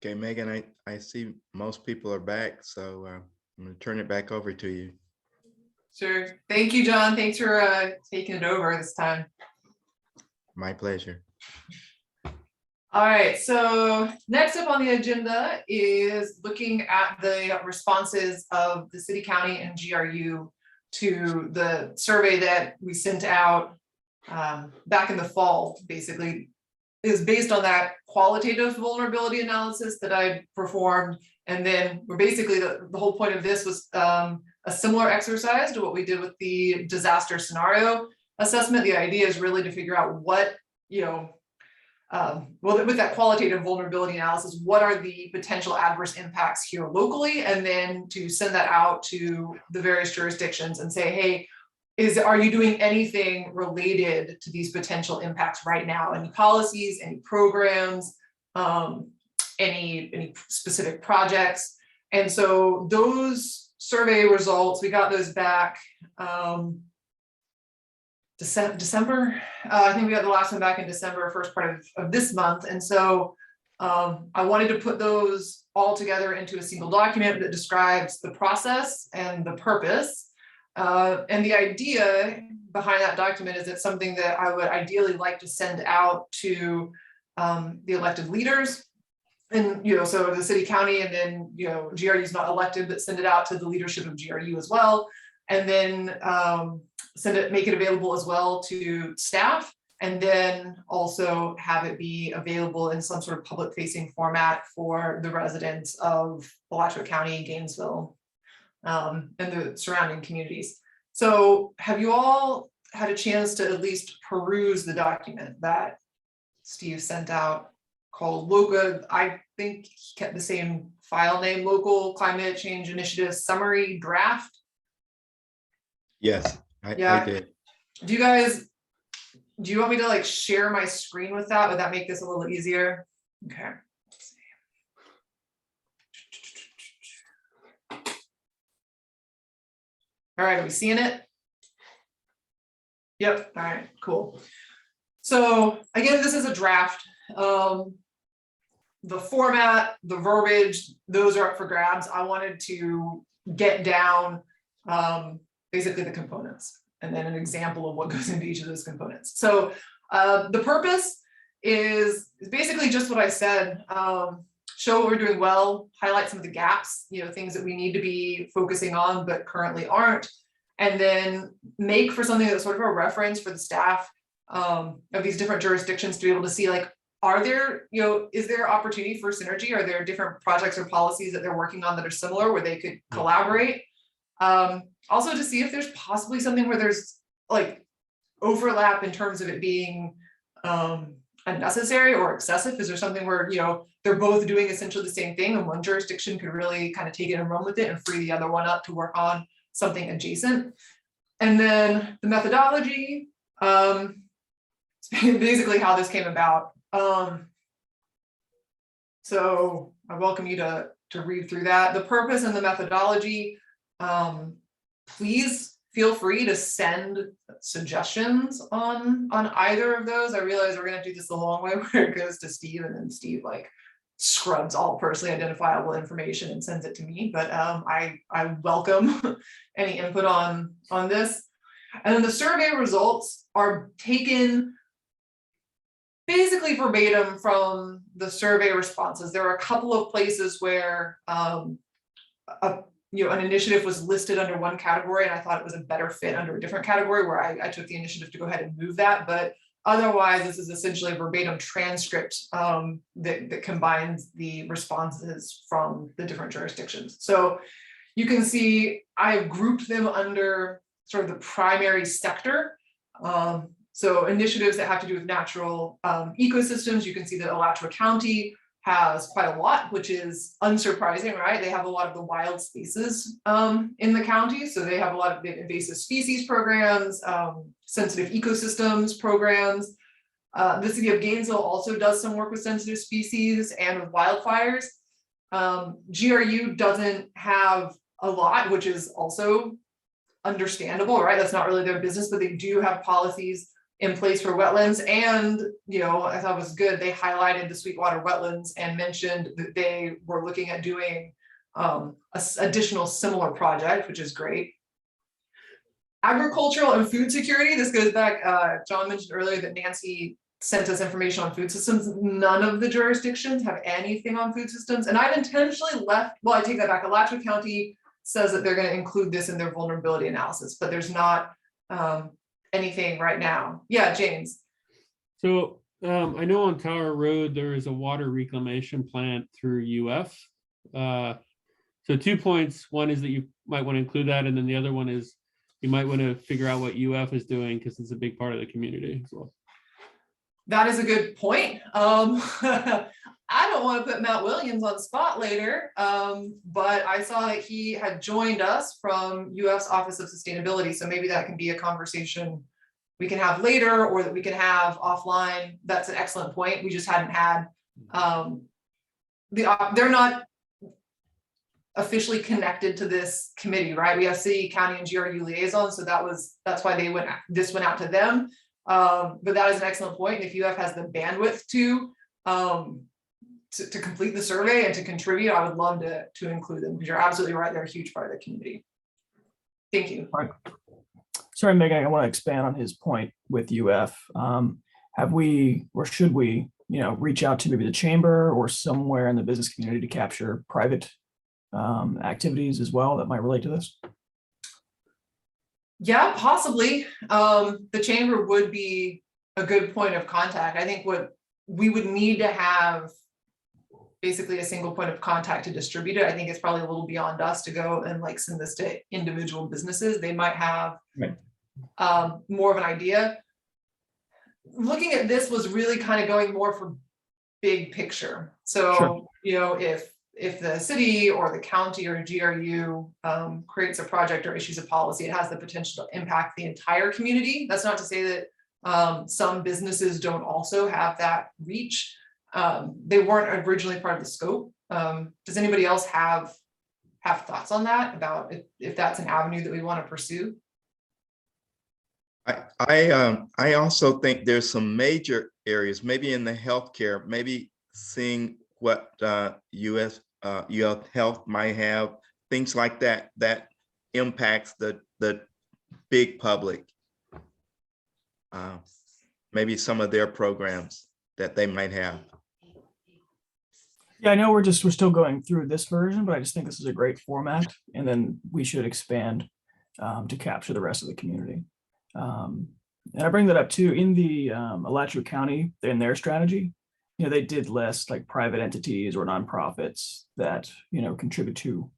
Okay, Megan, I see most people are back, so I'm gonna turn it back over to you. Sure. Thank you, John. Thanks for taking it over this time. My pleasure. All right, so next up on the agenda is looking at the responses of the city, county, and GRU to the survey that we sent out back in the fall, basically. Is based on that qualitative vulnerability analysis that I performed. And then we're basically, the whole point of this was a similar exercise to what we did with the disaster scenario assessment. The idea is really to figure out what, well, with that qualitative vulnerability analysis, what are the potential adverse impacts here locally? And then to send that out to the various jurisdictions and say, hey, are you doing anything related to these potential impacts right now? Any policies, any programs, any specific projects? And so those survey results, we got those back December. I think we got the last one back in December, first part of this month. And so I wanted to put those all together into a single document that describes the process and the purpose. And the idea behind that document is it's something that I would ideally like to send out to the elected leaders. And, so the city, county, and then, GRU is not elected, but send it out to the leadership of GRU as well. And then make it available as well to staff. And then also have it be available in some sort of public facing format for the residents of Alachua County, Gainesville, and the surrounding communities. So have you all had a chance to at least peruse the document that Steve sent out called LOCA? I think he kept the same file name, Local Climate Change Initiative Summary Draft. Yes, I Yeah. did. Do you want me to share my screen with that? Would that make this a little easier? Okay. All right, are we seeing it? Yep, all right, cool. So again, this is a draft. The format, the verbiage, those are up for grabs. I wanted to get down basically the components and then an example of what goes into each of those components. So the purpose is basically just what I said. Show what we're doing well, highlight some of the gaps, things that we need to be focusing on but currently aren't, and then make for something that's sort of a reference for the staff of these different jurisdictions to be able to see, are there, is there opportunity for synergy? Are there different projects or policies that they're working on that are similar where they could collaborate? Also to see if there's possibly something where there's overlap in terms of it being unnecessary or excessive. Is there something where, they're both doing essentially the same thing and one jurisdiction could really kind of take it and run with it and free the other one up to work on something adjacent? And then the methodology, basically how this came about. So I welcome you to read through that. The purpose and the methodology, please feel free to send suggestions on either of those. I realize we're gonna do this the long way where it goes to Steve and then Steve scrubs all personally identifiable information and sends it to me. But I welcome any input on this. And then the survey results are taken basically verbatim from the survey responses. There are a couple of places where an initiative was listed under one category and I thought it was a better fit under a different category where I took the initiative to go ahead and move that. But otherwise, this is essentially a verbatim transcript that combines the responses from the different jurisdictions. So you can see I've grouped them under sort of the primary sector. So initiatives that have to do with natural ecosystems, you can see that Alachua County has quite a lot, which is unsurprising, right? They have a lot of the wild spaces in the county. So they have a lot of invasive species programs, sensitive ecosystems programs. The city of Gainesville also does some work with sensitive species and with wildfires. GRU doesn't have a lot, which is also understandable, right? That's not really their business, but they do have policies in place for wetlands. And, you know, I thought was good, they highlighted the Sweetwater wetlands and mentioned that they were looking at doing additional similar project, which is great. Agricultural and food security, this goes back, John mentioned earlier that Nancy sent us information on food systems. None of the jurisdictions have anything on food systems. And I've intentionally left, well, I take that back. Alachua County says that they're going to include this in their vulnerability analysis, but there's not anything right now. Yeah, James. So I know on Tower Road, there is a water reclamation plant through UF. So 2 points. One is that you might want to include that. And then the other one is you might want to figure out what UF is doing because it's a big part of the community as well. That is a good point. I don't want to put Matt Williams on the spot later, but I saw that he had joined us from UF's Office of Sustainability. So maybe that can be a conversation we can have later or that we can have offline. That's an excellent point. We just hadn't had, they're not officially connected to this committee, right? We have city, county, and GRU liaisons. So that's why this went out to them. But that is an excellent point. If UF has the bandwidth to complete the survey and to contribute, I would love to include them because you're absolutely right. They're a huge part of the community. Thank you. Right. Sorry, Megan, I want to expand on his point with UF. Have we, or should we, reach out to maybe the chamber or somewhere in the business community to capture private activities as well that might relate to this? Yeah, possibly. The chamber would be a good point of contact. I think what we would need to have basically a single point of contact to distribute it. I think it's probably a little beyond us to go and like send this to individual businesses. They might have more of an idea. Looking at this was really kind of going more for big picture. So, Sure. If the city or the county or GRU creates a project or issues a policy, it has the potential to impact the entire community. That's not to say that some businesses don't also have that reach. They weren't originally part of the scope. Does anybody else have thoughts on that about if that's an avenue that we want to pursue? I also think there's some major areas, maybe in the healthcare, maybe seeing what US Health might have, things like that, that impacts the big public. Maybe some of their programs that they might have. Yeah, I know we're still going through this version, but I just think this is a great format, and then we should expand to capture the rest of the community. And I bring that up too in the Alachua County, in their strategy. They did list like private entities or nonprofits that contribute to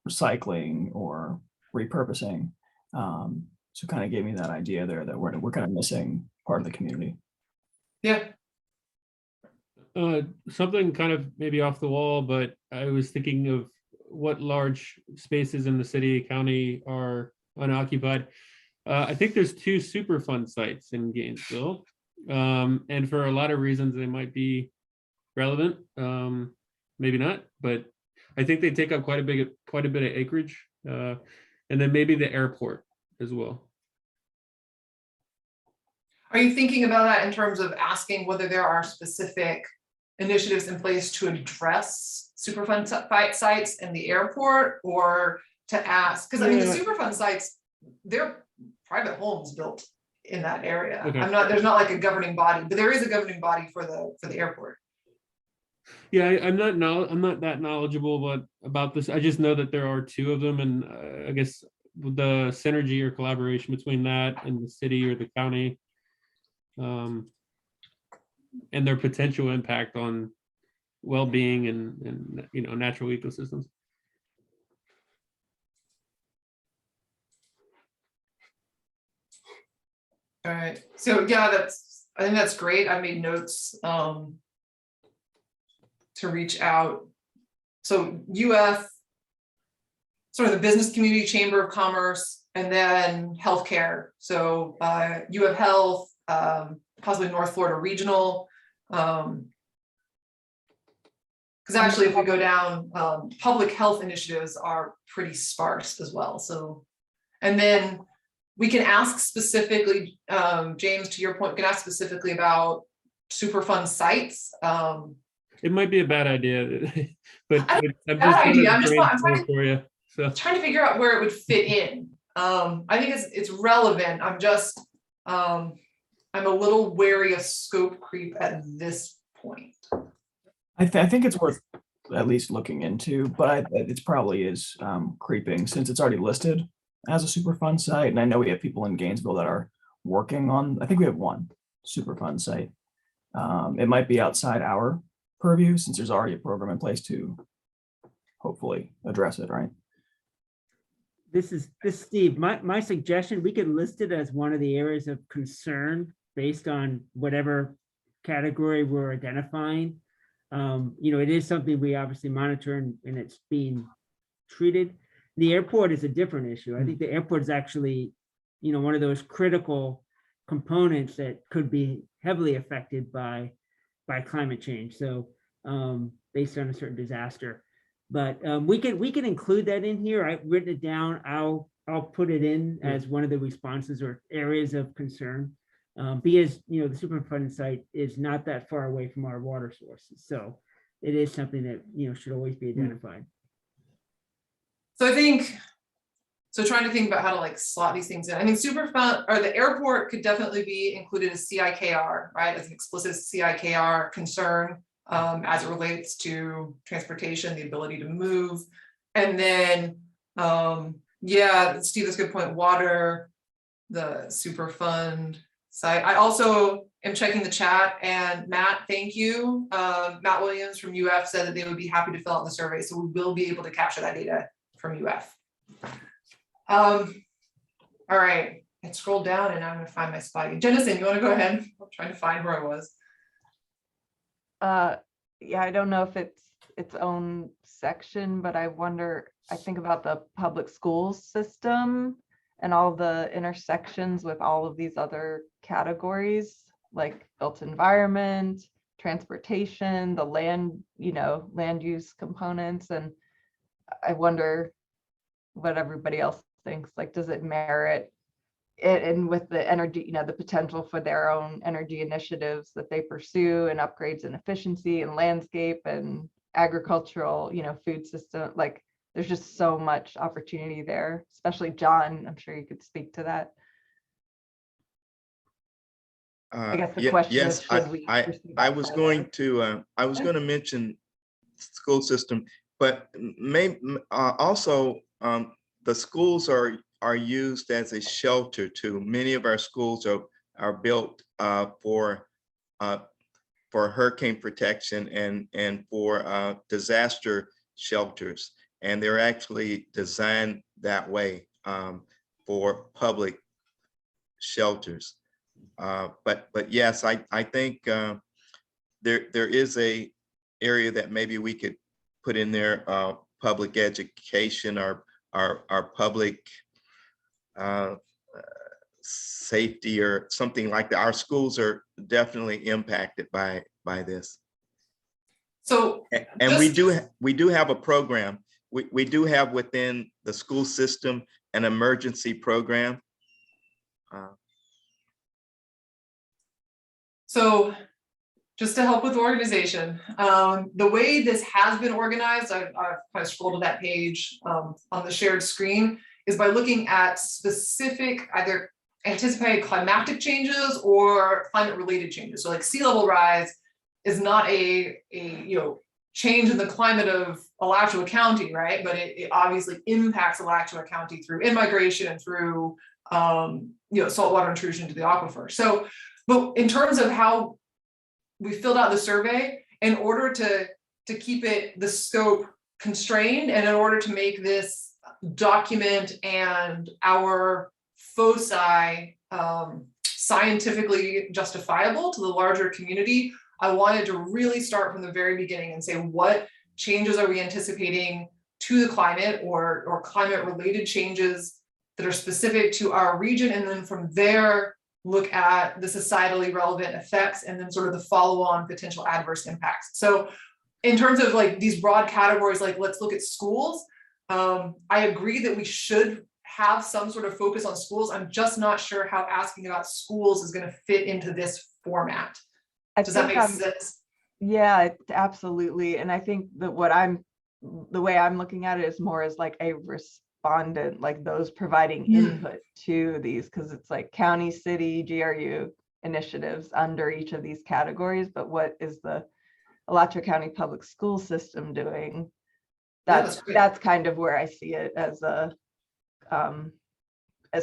recycling or repurposing. So kind of gave me that idea there that we're kind of missing part of the community. Yeah. Something kind of maybe off the wall, but I was thinking of what large spaces in the city, county are unoccupied. I think there's 2 Superfund sites in Gainesville. And for a lot of reasons, they might be relevant, maybe not, but I think they take up quite a bit of acreage. And then maybe the airport as well. Are you thinking about that in terms of asking whether there are specific initiatives in place to address Superfund sites and the airport, or to ask, because I mean, the Superfund sites, they're private homes built in that area. Okay. There's not like a governing body, but there is a governing body for the airport. Yeah, I'm not that knowledgeable about this. I just know that there are 2 of them, and I guess the synergy or collaboration between that and the city or the county, and their potential impact on well-being and natural ecosystems. All right. So yeah, I think that's great. I made notes to reach out. So UF, sort of the business community, Chamber of Commerce, and then healthcare. So UF Health, possibly North Florida Regional. Because actually, if we go down, public health initiatives are pretty sparse as well. So, and then we can ask specifically, James, to your point, we can ask specifically about Superfund sites. It might be a bad idea, but I I'm bad just idea. kind I'm of just not- I'm brainstorming for you. So trying to figure out where it would fit in. I think it's relevant. I'm just, I'm a little wary of scope creep at this point. I think it's worth at least looking into, but it's probably is creeping since it's already listed as a Superfund site. And I know we have people in Gainesville that are working on, I think we have one Superfund site. It might be outside our purview since there's already a program in place to hopefully address it, right? This is Steve. My suggestion, we could list it as one of the areas of concern based on whatever category we're identifying. It is something we obviously monitor and it's being treated. The airport is a different issue. I think the airport is actually, one of those critical components that could be heavily affected by climate change. So based on a certain disaster. But we can include that in here. I've written it down. I'll put it in as one of the responses or areas of concern. Because the Superfund site is not that far away from our water sources. So it is something that should always be identified. So trying to think about how to like slot these things in. I think Superfund or the airport could definitely be included as CIKR, right? As an explicit CIKR concern as it relates to transportation, the ability to move. And then, Steve, that's a good point. Water, the Superfund site. I also am checking the chat, and Matt, thank you. Matt Williams from UF said that they would be happy to fill out the survey. So we will be able to capture that data from UF. All right, I scrolled down and now I'm gonna find my spot. Jennison, you wanna go ahead? I'm trying to find where I was. Yeah, I don't know if it's its own section, but I think about the public schools system and all the intersections with all of these other categories, like built environment, transportation, the land use components. And I wonder what everybody else thinks, like, does it merit it? And with the energy, the potential for their own energy initiatives that they pursue and upgrades in efficiency and landscape and agricultural, food system, like there's just so much opportunity there, especially John, I'm sure you could speak to that. I guess the question is, should we pursue that I was further? going to mention school system, but also the schools are used as a shelter too. Many of our schools are built for hurricane protection and for disaster shelters, and they're actually designed that way for public shelters. But yes, I think there is a area that maybe we could put in there, public education or our public safety or something like that. Our schools are definitely impacted by this. So, and we do have a program. We do have within the school system an emergency program. So just to help with organization, the way this has been organized, I've kind of scrolled to that page on the shared screen, is by looking at specific either anticipated climatic changes or climate related changes. So like sea level rise is not a change in the climate of Alachua County, right? But it obviously impacts Alachua County through in-migration and through saltwater intrusion into the aquifer. So, but in terms of how we filled out the survey, in order to keep the scope constrained, and in order to make this document and our foci scientifically justifiable to the larger community, I wanted to really start from the very beginning and say, what changes are we anticipating to the climate or climate related changes that are specific to our region, and then from there look at the societally relevant effects and then sort of the follow-on potential adverse impacts. So in terms of like these broad categories, like let's look at schools. I agree that we should have some sort of focus on schools. I'm just not sure how asking about schools is going to fit into this format. I Does that think make I'm- sense? Yeah, absolutely. And I think that the way I'm looking at it is more as like a respondent, like those providing input to these, because it's like county, city, GRU initiatives under each of these categories. But what is the Alachua County Public School System doing? Yeah, that's great. That's kind of where I see it as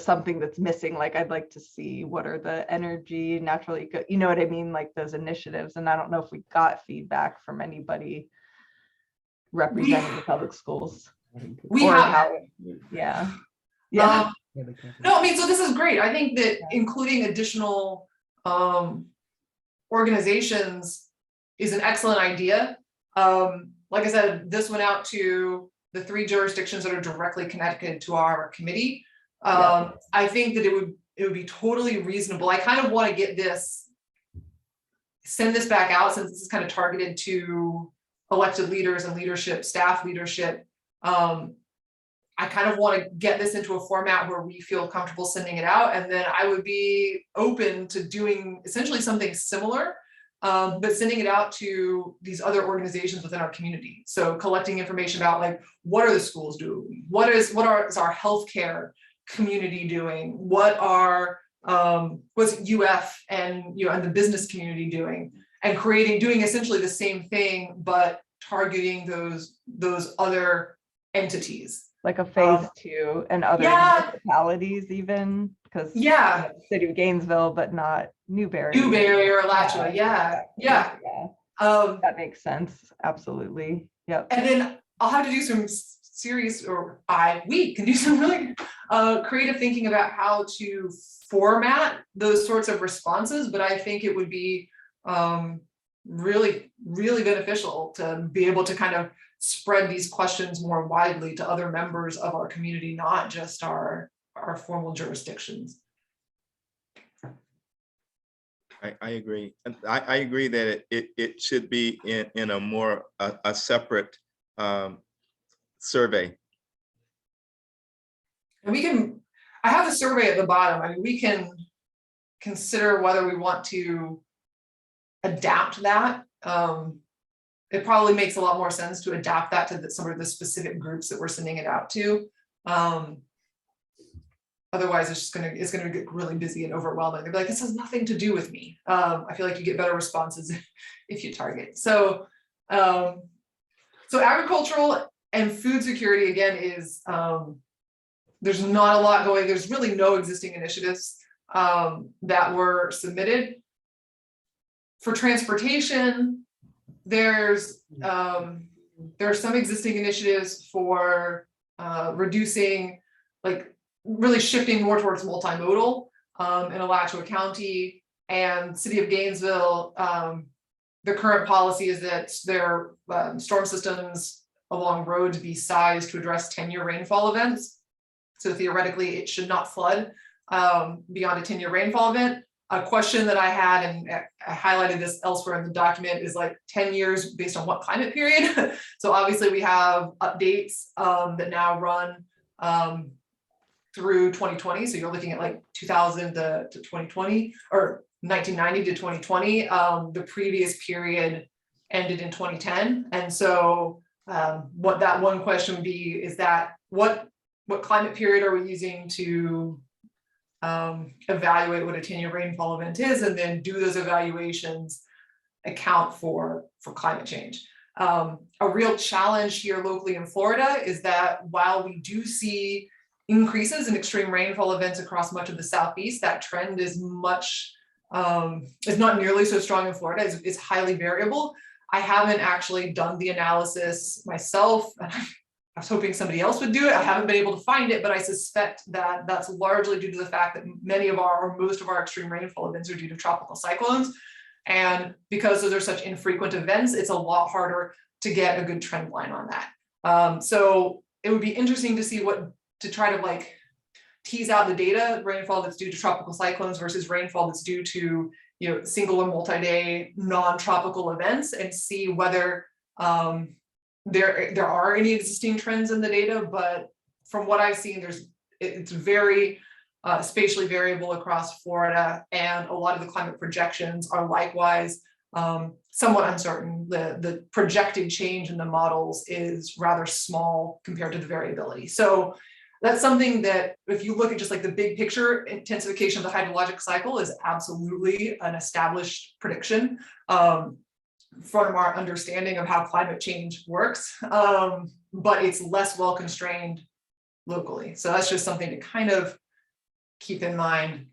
something that's missing. Like I'd like to see what are the energy, natural eco, you know what I mean, like those initiatives. And I don't know if we got feedback from anybody representing the public schools. We or have. how- Yeah. Yeah. No, I mean, so this is great. I think that including additional organizations is an excellent idea. Like I said, this went out to the 3 jurisdictions that are directly connected to our committee. I think that it would be totally reasonable. I kind of want to send this back out, since this is kind of targeted to elected leaders and leadership, staff leadership. I kind of want to get this into a format where we feel comfortable sending it out, and then I would be open to doing essentially something similar, but sending it out to these other organizations within our community. So collecting information about like, what are the schools doing? What is our healthcare community doing? What are what's UF and and the business community doing? And doing essentially the same thing, but targeting those other entities. Like a phase 2 and other municipalities even, because City of Gainesville, but not Newberry. Or Alachua, yeah. That makes sense. Absolutely. Yep. And then I'll have to do some serious, we can do some really creative thinking about how to format those sorts of responses. But I think it would be really, really beneficial to be able to kind of spread these questions more widely to other members of our community, not just our formal jurisdictions. I agree. And I agree that it should be in a more a separate survey. And I have the survey at the bottom. I mean, we can consider whether we want to adapt that. It probably makes a lot more sense to adapt that to some of the specific groups that we're sending it out to. Otherwise, it's gonna get really busy and overwhelming. They'll be like, this has nothing to do with me. I feel like you get better responses if you target. So agricultural and food security again is there's not a lot going. There's really no existing initiatives that were submitted. For transportation, there's some existing initiatives for reducing, like really shifting more towards multimodal in Alachua County and City of Gainesville. The current policy is that their storm systems along roads be sized to address 10-year rainfall events. So theoretically, it should not flood beyond a 10-year rainfall event. A question that I had, and I highlighted this elsewhere in the document, is like 10 years based on what climate period? So obviously we have updates that now run through 2020. So you're looking at like 2000 to 2020 or 1990 to 2020. The previous period ended in 2010. And so what that one question would be is that what climate period are we using to evaluate what a 10-year rainfall event is, and then do those evaluations account for climate change? A real challenge here locally in Florida is that while we do see increases in extreme rainfall events across much of the Southeast, that trend is not nearly so strong in Florida. It's highly variable. I haven't actually done the analysis myself. I was hoping somebody else would do it. I haven't been able to find it, but I suspect that that's largely due to the fact that most of our extreme rainfall events are due to tropical cyclones. And because those are such infrequent events, it's a lot harder to get a good trend line on that. So it would be interesting to see to try to like tease out the data, rainfall that's due to tropical cyclones versus rainfall that's due to single or multi-day non-tropical events, and see whether there are any existing trends in the data. But from what I've seen, it's very spatially variable across Florida, and a lot of the climate projections are likewise somewhat uncertain. The projected change in the models is rather small compared to the variability. So that's something that if you look at just like the big picture, intensification of the hydrologic cycle is absolutely an established prediction from our understanding of how climate change works, but it's less well constrained locally. So that's just something to kind of keep in mind.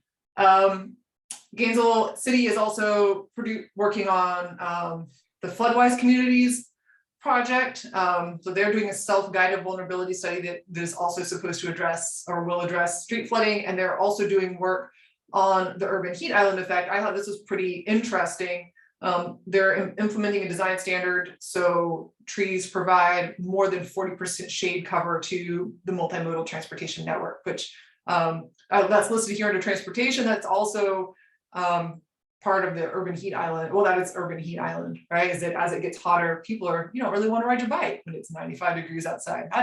Gainesville City is also working on the Floodwise Communities project. So they're doing a self-guided vulnerability study that is also supposed to address or will address street flooding. And they're also doing work on the urban heat island effect. I thought this was pretty interesting. They're implementing a design standard, so trees provide more than 40% shade cover to the multimodal transportation network, which that's listed here under transportation. That's also part of the urban heat island. Well, that is urban heat island, right? Is that as it gets hotter, people are, you don't really want to ride your bike when it's 95 degrees outside. I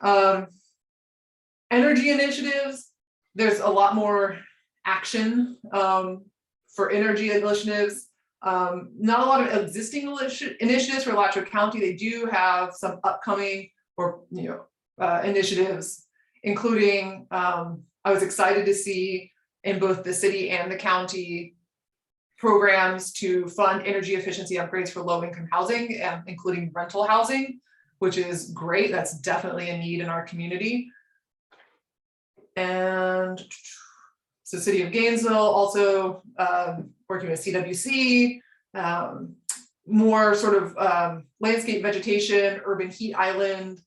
don't. Energy initiatives, there's a lot more action for energy initiatives. Not a lot of existing initiatives for Alachua County. They do have some upcoming or initiatives, including I was excited to see in both the city and the county programs to fund energy efficiency upgrades for low-income housing, including rental housing, which is great. That's definitely a need in our community. And so City of Gainesville also working with CWC, more sort of landscape vegetation, urban heat island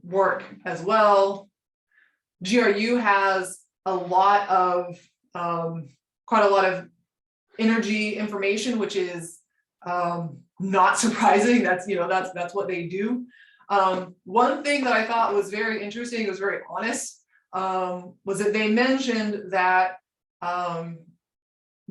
work as well. GRU has a lot of quite a lot of energy information, which is not surprising. That's what they do. One thing that I thought was very interesting, it was very honest, was that they mentioned that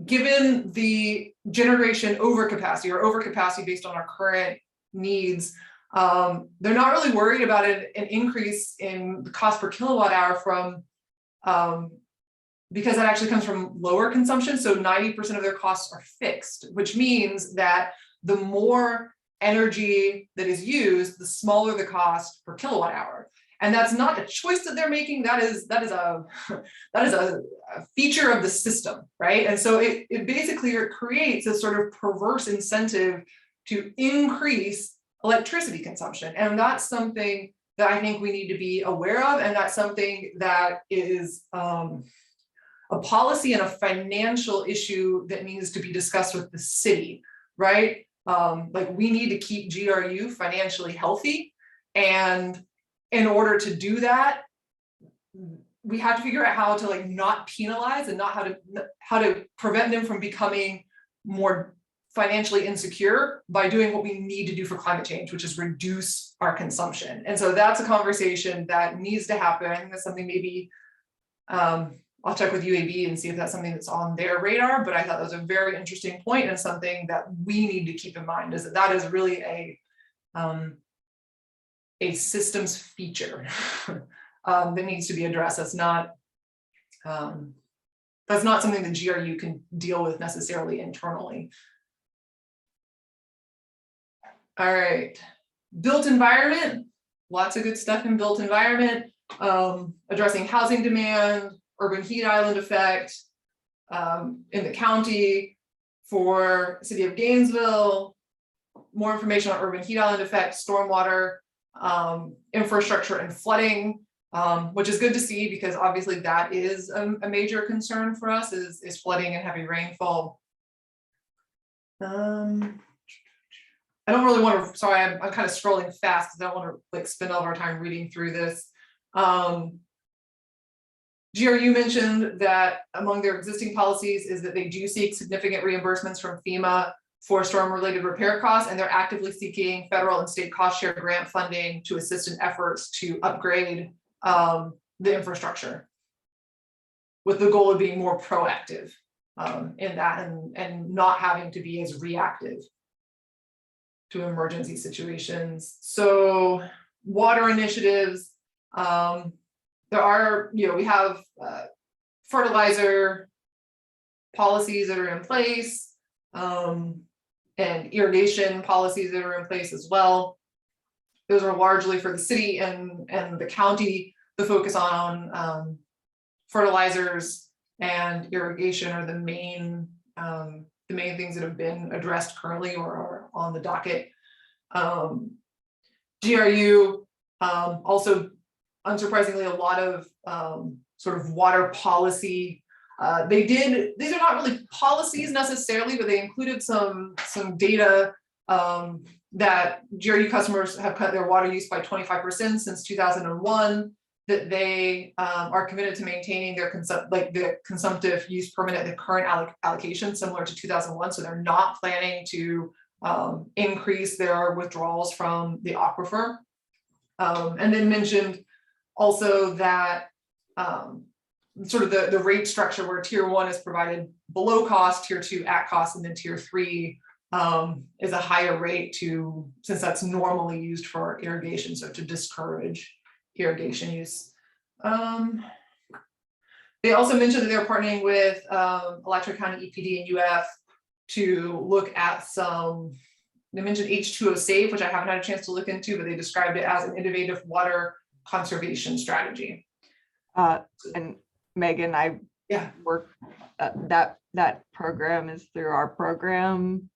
given the generation overcapacity or overcapacity based on our current needs, they're not really worried about an increase in the cost per kilowatt hour from because that actually comes from lower consumption. So 90% of their costs are fixed, which means that the more energy that is used, the smaller the cost per kilowatt hour. And that's not a choice that they're making. That is a feature of the system, right? And so it basically creates a sort of perverse incentive to increase electricity consumption. And that's something that I think we need to be aware of. And that's something that is a policy and a financial issue that needs to be discussed with the city, right? Like we need to keep GRU financially healthy. And in order to do that, we have to figure out how to like not penalize and not how to prevent them from becoming more financially insecure by doing what we need to do for climate change, which is reduce our consumption. And so that's a conversation that needs to happen. I think that's something maybe I'll check with UAB and see if that's something that's on their radar, but I thought that was a very interesting point and something that we need to keep in mind is that is really a systems feature that needs to be addressed. That's not something that GRU can deal with necessarily internally. All right, built environment, lots of good stuff in built environment, addressing housing demand, urban heat island effect in the county for City of Gainesville, more information on urban heat island effect, stormwater, infrastructure and flooding, which is good to see because obviously that is a major concern for us is flooding and heavy rainfall. I don't really want to, sorry, I'm kind of scrolling fast because I don't want to like spend all of our time reading through this. GRU mentioned that among their existing policies is that they do seek significant reimbursements from FEMA for storm-related repair costs, and they're actively seeking federal and state cost share grant funding to assist in efforts to upgrade the infrastructure, with the goal of being more proactive in that and not having to be as reactive to emergency situations. So water initiatives, there are, we have fertilizer policies that are in place, and irrigation policies that are in place as well. Those are largely for the city and the county. The focus on fertilizers and irrigation are the main things that have been addressed currently or are on the docket. GRU also, unsurprisingly, a lot of sort of water policy. These are not really policies necessarily, but they included some data that GRU customers have cut their water use by 25% since 2001, that they are committed to maintaining their consumptive use permit at the current allocation, similar to 2001. So they're not planning to increase their withdrawals from the aquifer. And then mentioned also that sort of the rate structure where tier 1 is provided below cost, tier 2 at cost, and then tier 3 is a higher rate since that's normally used for irrigation, so to discourage irrigation use. They also mentioned that they're partnering with Alachua County EPD and UF to look at they mentioned H2O Save, which I haven't had a chance to look into, but they described it as an innovative water conservation strategy. And Megan, I work, that program is through our program.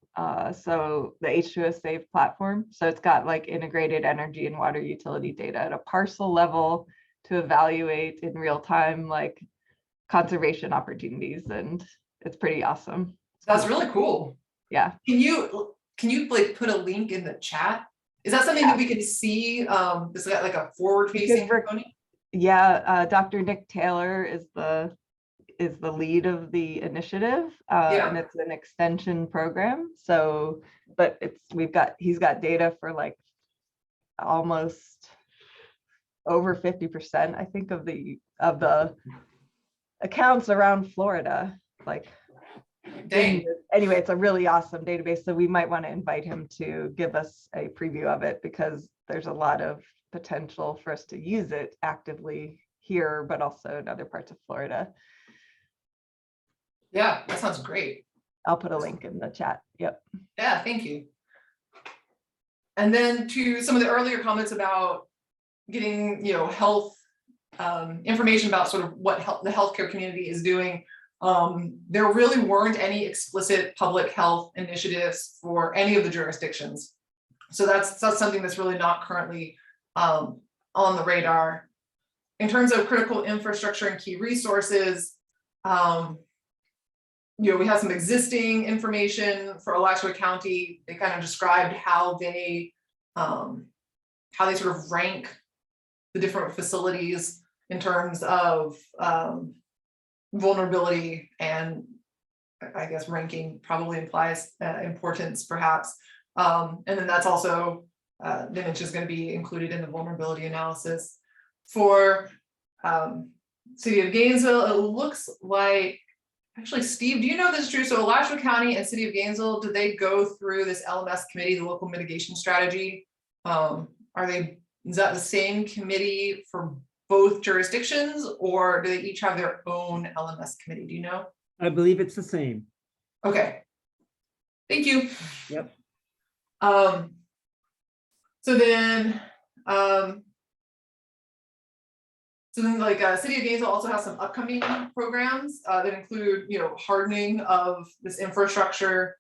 So the H2O Save platform. So it's got like integrated energy and water utility data at a parcel level to evaluate in real time, like conservation opportunities. And it's pretty awesome. That's really cool. Yeah. Can you like put a link in the chat? Is that something that we can see? Is that like a forward facing component? Yeah, Dr. Nick Taylor is the lead of the initiative, and it's an extension program. So, but he's got data for like almost over 50%, I think, of the accounts around Florida. Like, dang. Anyway, it's a really awesome database. So we might want to invite him to give us a preview of it, because there's a lot of potential for us to use it actively here, but also in other parts of Florida. Yeah, that sounds great. I'll put a link in the chat. Yep. Yeah, thank you. And then to some of the earlier comments about getting, health information about sort of what the healthcare community is doing. There really weren't any explicit public health initiatives for any of the jurisdictions. So that's something that's really not currently on the radar. In terms of critical infrastructure and key resources, we have some existing information for Alachua County. They kind of described how they sort of rank the different facilities in terms of vulnerability, and I guess ranking probably implies importance perhaps. And then that's also, the image is going to be included in the vulnerability analysis. For City of Gainesville, it looks like, actually, Steve, do you know this is true? So Alachua County and City of Gainesville, did they go through this LMS committee, the local mitigation strategy? Is that the same committee for both jurisdictions, or do they each have their own LMS committee? Do you know? I believe it's the same. Okay. Thank you. Yep. So then like City of Gainesville also has some upcoming programs that include, hardening of this infrastructure.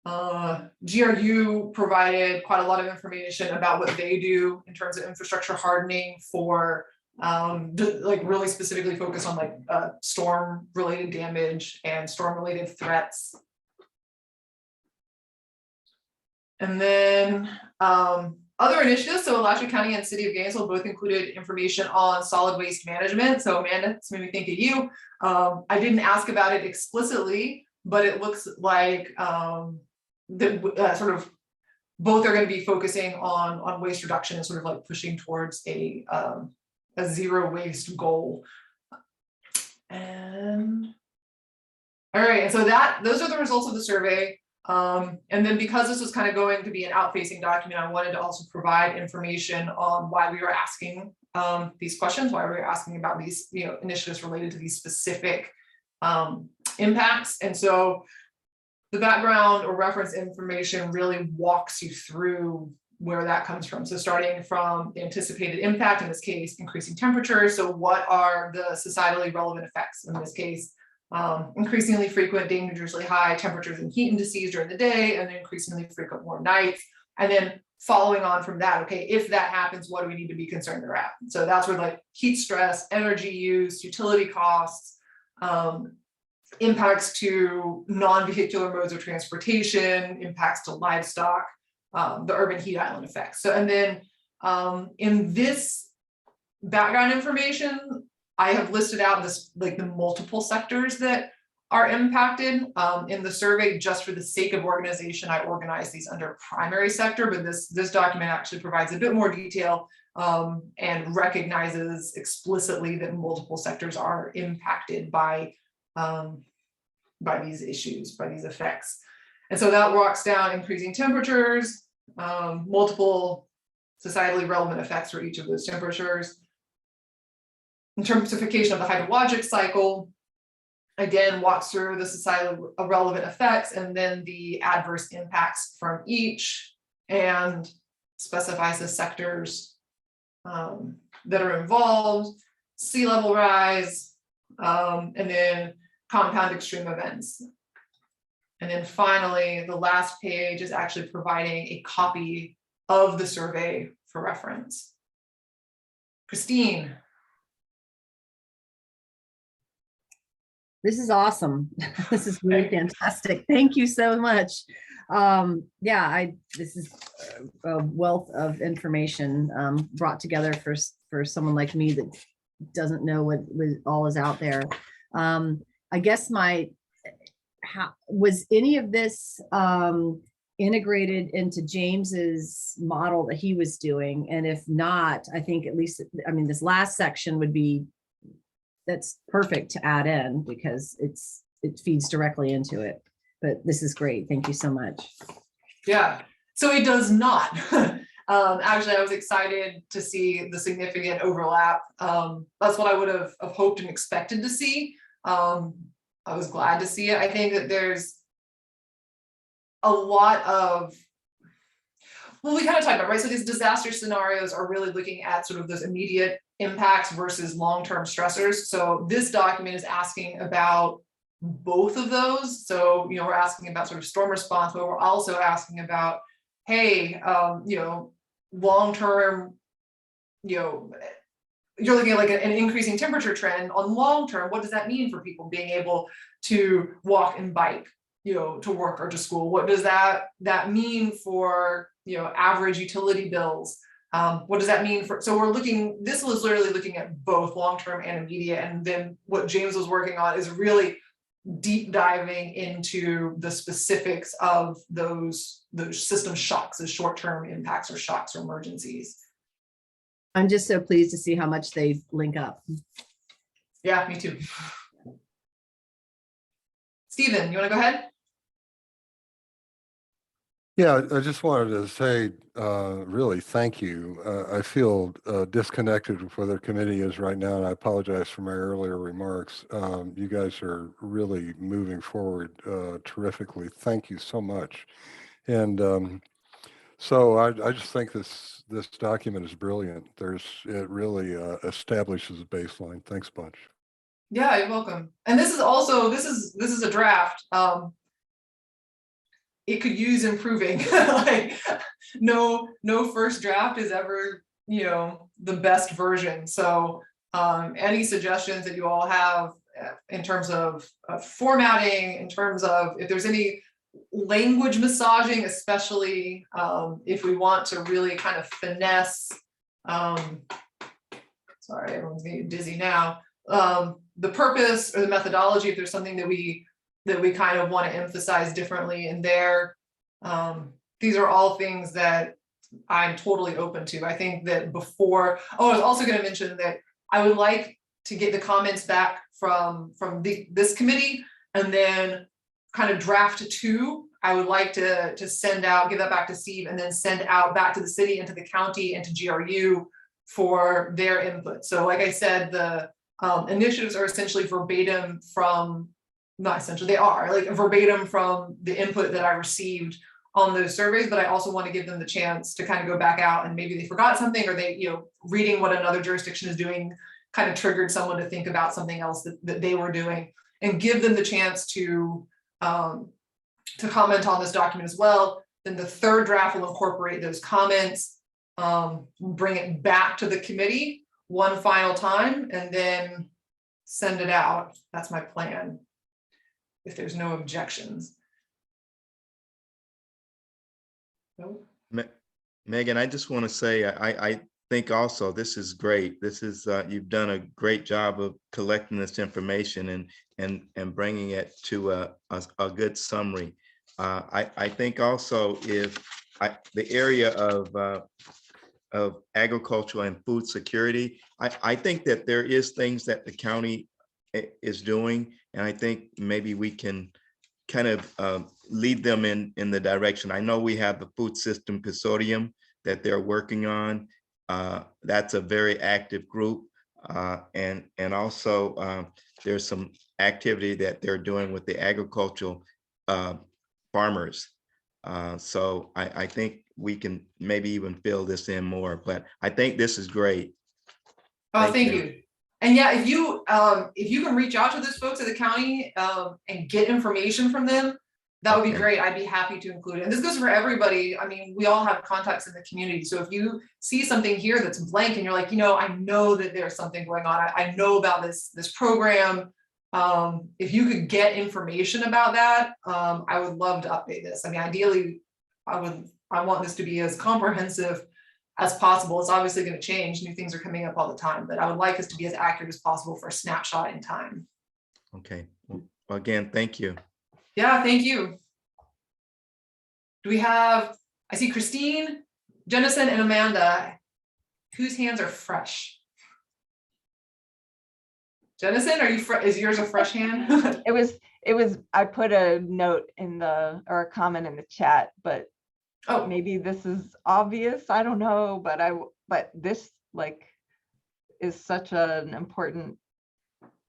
GRU provided quite a lot of information about what they do in terms of infrastructure hardening for like really specifically focus on like storm related damage and storm related threats. And then other initiatives, so Alachua County and City of Gainesville both included information on solid waste management. So Amanda, it's made me think of you. I didn't ask about it explicitly, but it looks like sort of both are going to be focusing on waste reduction and sort of like pushing towards a zero waste goal. And all right, and so those are the results of the survey. And then because this was kind of going to be an outfacing document, I wanted to also provide information on why we were asking these questions, why we were asking about these, initiatives related to these specific impacts. And so the background or reference information really walks you through where that comes from. So starting from the anticipated impact, in this case, increasing temperatures. So what are the societally relevant effects in this case? Increasingly frequent, dangerously high temperatures and heat indices during the day, and increasingly frequent warm nights. And then following on from that, okay, if that happens, what do we need to be concerned about? So that's where like heat stress, energy use, utility costs, impacts to non-vehicular modes of transportation, impacts to livestock, the urban heat island effects. So, and then in this background information, I have listed out this like the multiple sectors that are impacted in the survey. Just for the sake of organization, I organized these under primary sector, but this document actually provides a bit more detail and recognizes explicitly that multiple sectors are impacted by these issues, by these effects. And so that walks down increasing temperatures, multiple societally relevant effects for each of those temperatures. Intensification of the hydrologic cycle, again, walks through the societally relevant effects and then the adverse impacts from each, and specifies the sectors that are involved, sea level rise, and then compound extreme events. And then finally, the last page is actually providing a copy of the survey for reference. Christine. This is awesome. This is really fantastic. Thank you so much. This is a wealth of information brought together for someone like me that doesn't know what all is out there. I guess was any of this integrated into James's model that he was doing? And if not, I think at least, this last section would be, that's perfect to add in because it feeds directly into it. But this is great. Thank you so much. Yeah, so it does not. Actually, I was excited to see the significant overlap. That's what I would have hoped and expected to see. I was glad to see it. I think that there's a lot of, well, we kind of talked about, right? So these disaster scenarios are really looking at sort of those immediate impacts versus long-term stressors. So this document is asking about both of those. So, we're asking about sort of storm response, but we're also asking about, hey, long-term, you're looking at like an increasing temperature trend on long-term. What does that mean for people being able to walk and bike, to work or to school? What does that mean for, average utility bills? What does that mean for, so this was literally looking at both long-term and immediate. And then what James was working on is really deep diving into the specifics of those system shocks, the short-term impacts or shocks or emergencies. I'm just so pleased to see how much they link up. Yeah, me too. Stephen, you want to go ahead? Yeah, I just wanted to say, really, thank you. I feel disconnected with where the committee is right now, and I apologize for my earlier remarks. You guys are really moving forward terrifically. Thank you so much. And so I just think this document is brilliant. It really establishes a baseline. Thanks a bunch. Yeah, you're welcome. And this is also, this is a draft. It could use improving. Like no first draft is ever, the best version. So any suggestions that you all have in terms of formatting, in terms of if there's any language massaging, especially if we want to really kind of finesse, sorry, everyone's getting dizzy now, the purpose or the methodology, if there's something that we kind of want to emphasize differently in there. These are all things that I'm totally open to. I think that before, I was also going to mention that I would like to get the comments back from this committee and then kind of draft 2 I would like to send out, give that back to Steve, and then send out back to the city and to the county and to GRU for their input. So like I said, the initiatives are essentially verbatim from, not essentially, they are like verbatim from the input that I received on those surveys, but I also want to give them the chance to kind of go back out and maybe they forgot something, or they, reading what another jurisdiction is doing kind of triggered someone to think about something else that they were doing, and give them the chance to comment on this document as well. Then the third draft will incorporate those comments, bring it back to the committee one final time, and then send it out. That's my plan, if there's no objections. Nope. Megan, I just want to say, I think also this is great. This is, you've done a great job of collecting this information and bringing it to a good summary. I think also if the area of agricultural and food security, I think that there is things that the county is doing, and I think maybe we can kind of lead them in the direction. I know we have the Food System Consortium that they're working on. That's a very active group. And also there's some activity that they're doing with the agricultural farmers. So I think we can maybe even fill this in more, but I think this is great. Oh, thank you. And yeah, if you can reach out to those folks at the county and get information from them, that would be great. I'd be happy to include it. And this goes for everybody. I mean, we all have contacts in the community. So if you see something here that's blank and you're like, I know that there's something going on. I know about this program. If you could get information about that, I would love to update this. I mean, ideally, I want this to be as comprehensive as possible. It's obviously going to change. New things are coming up all the time, but I would like us to be as accurate as possible for a snapshot in time. Okay. Well, again, thank you. Yeah, thank you. Do we have, I see Christine, Jennison, and Amanda, whose hands are fresh? Jennison, is yours a fresh hand? It was, I put a note or a comment in the chat, but maybe this is obvious. I don't know, but this is such an important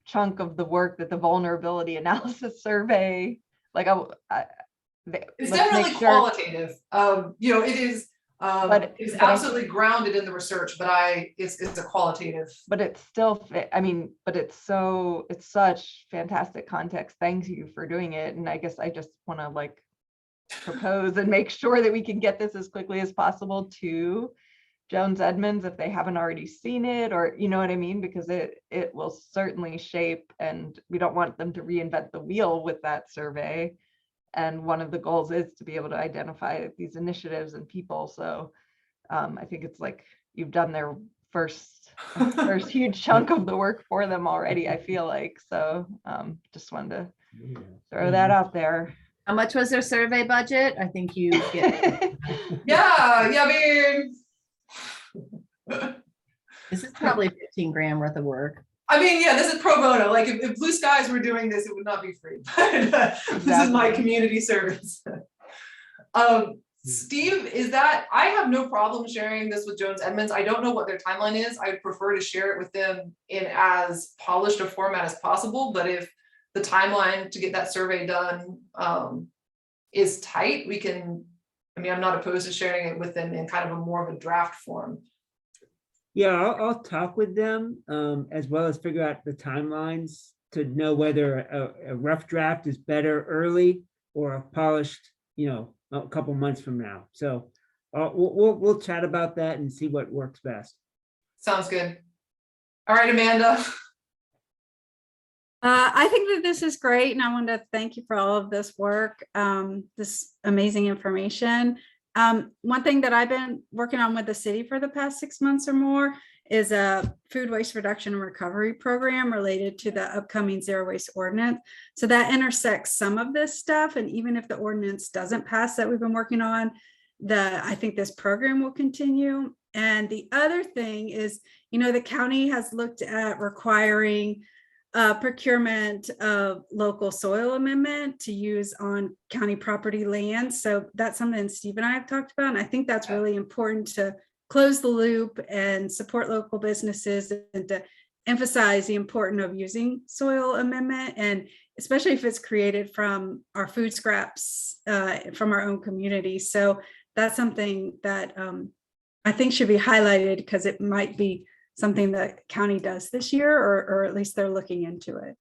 chunk of the work that the vulnerability analysis survey, it's definitely qualitative. It is, it's absolutely grounded in the research, but it's a qualitative. But it's still, but it's such fantastic context. Thank you for doing it. And I guess I just want to propose and make sure that we can get this as quickly as possible to Jones Edmonds if they haven't already seen it, or you know what I mean, because it will certainly shape, and we don't want them to reinvent the wheel with that survey. And one of the goals is to be able to identify these initiatives and people. So I think it's you've done their first huge chunk of the work for them already, I feel like. So just wanted to throw that out there. How much was their survey budget? I think you get. Yeah, I mean, this is probably 15 grand worth of work. I mean, yeah, this is pro bono. If Blue Skies were doing this, it would not be free. But this is my community service. Steve, I have no problem sharing this with Jones Edmonds. I don't know what their timeline is. I would prefer to share it with them in as polished a format as possible. But if the timeline to get that survey done is tight, I'm not opposed to sharing it with them in kind of more of a draft form. Yeah, I'll talk with them as well as figure out the timelines to know whether a rough draft is better early or a polished, a couple months from now. So we'll chat about that and see what works best. Sounds good. All right, Amanda. I think that this is great, and I want to thank you for all of this work, this amazing information. One thing that I've been working on with the city for the past 6 months or more is a food waste reduction and recovery program related to the upcoming zero waste ordinance. So that intersects some of this stuff. And even if the ordinance doesn't pass that we've been working on, I think this program will continue. And the other thing is, the county has looked at requiring procurement of local soil amendment to use on county property land. So that's something Steve and I have talked about. And I think that's really important to close the loop and support local businesses and to emphasize the importance of using soil amendment, and especially if it's created from our food scraps from our own community. So that's something that I think should be highlighted, because it might be something that county does this year, or at least they're looking into it.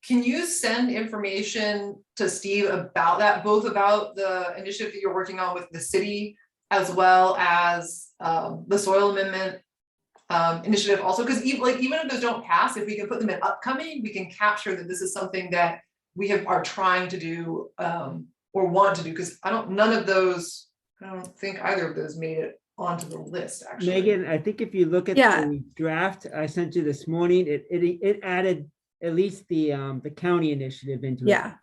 Can you send information to Steve about that, both about the initiative that you're working on with the city, as well as the soil amendment initiative also? Because even if those don't pass, if we can put them in upcoming, we can capture that this is something that we are trying to do or want to do. Because none of those, I don't think either of those made it onto the list, actually. Megan, I think if you look at the draft I sent you this morning, it added at least the county initiative into it.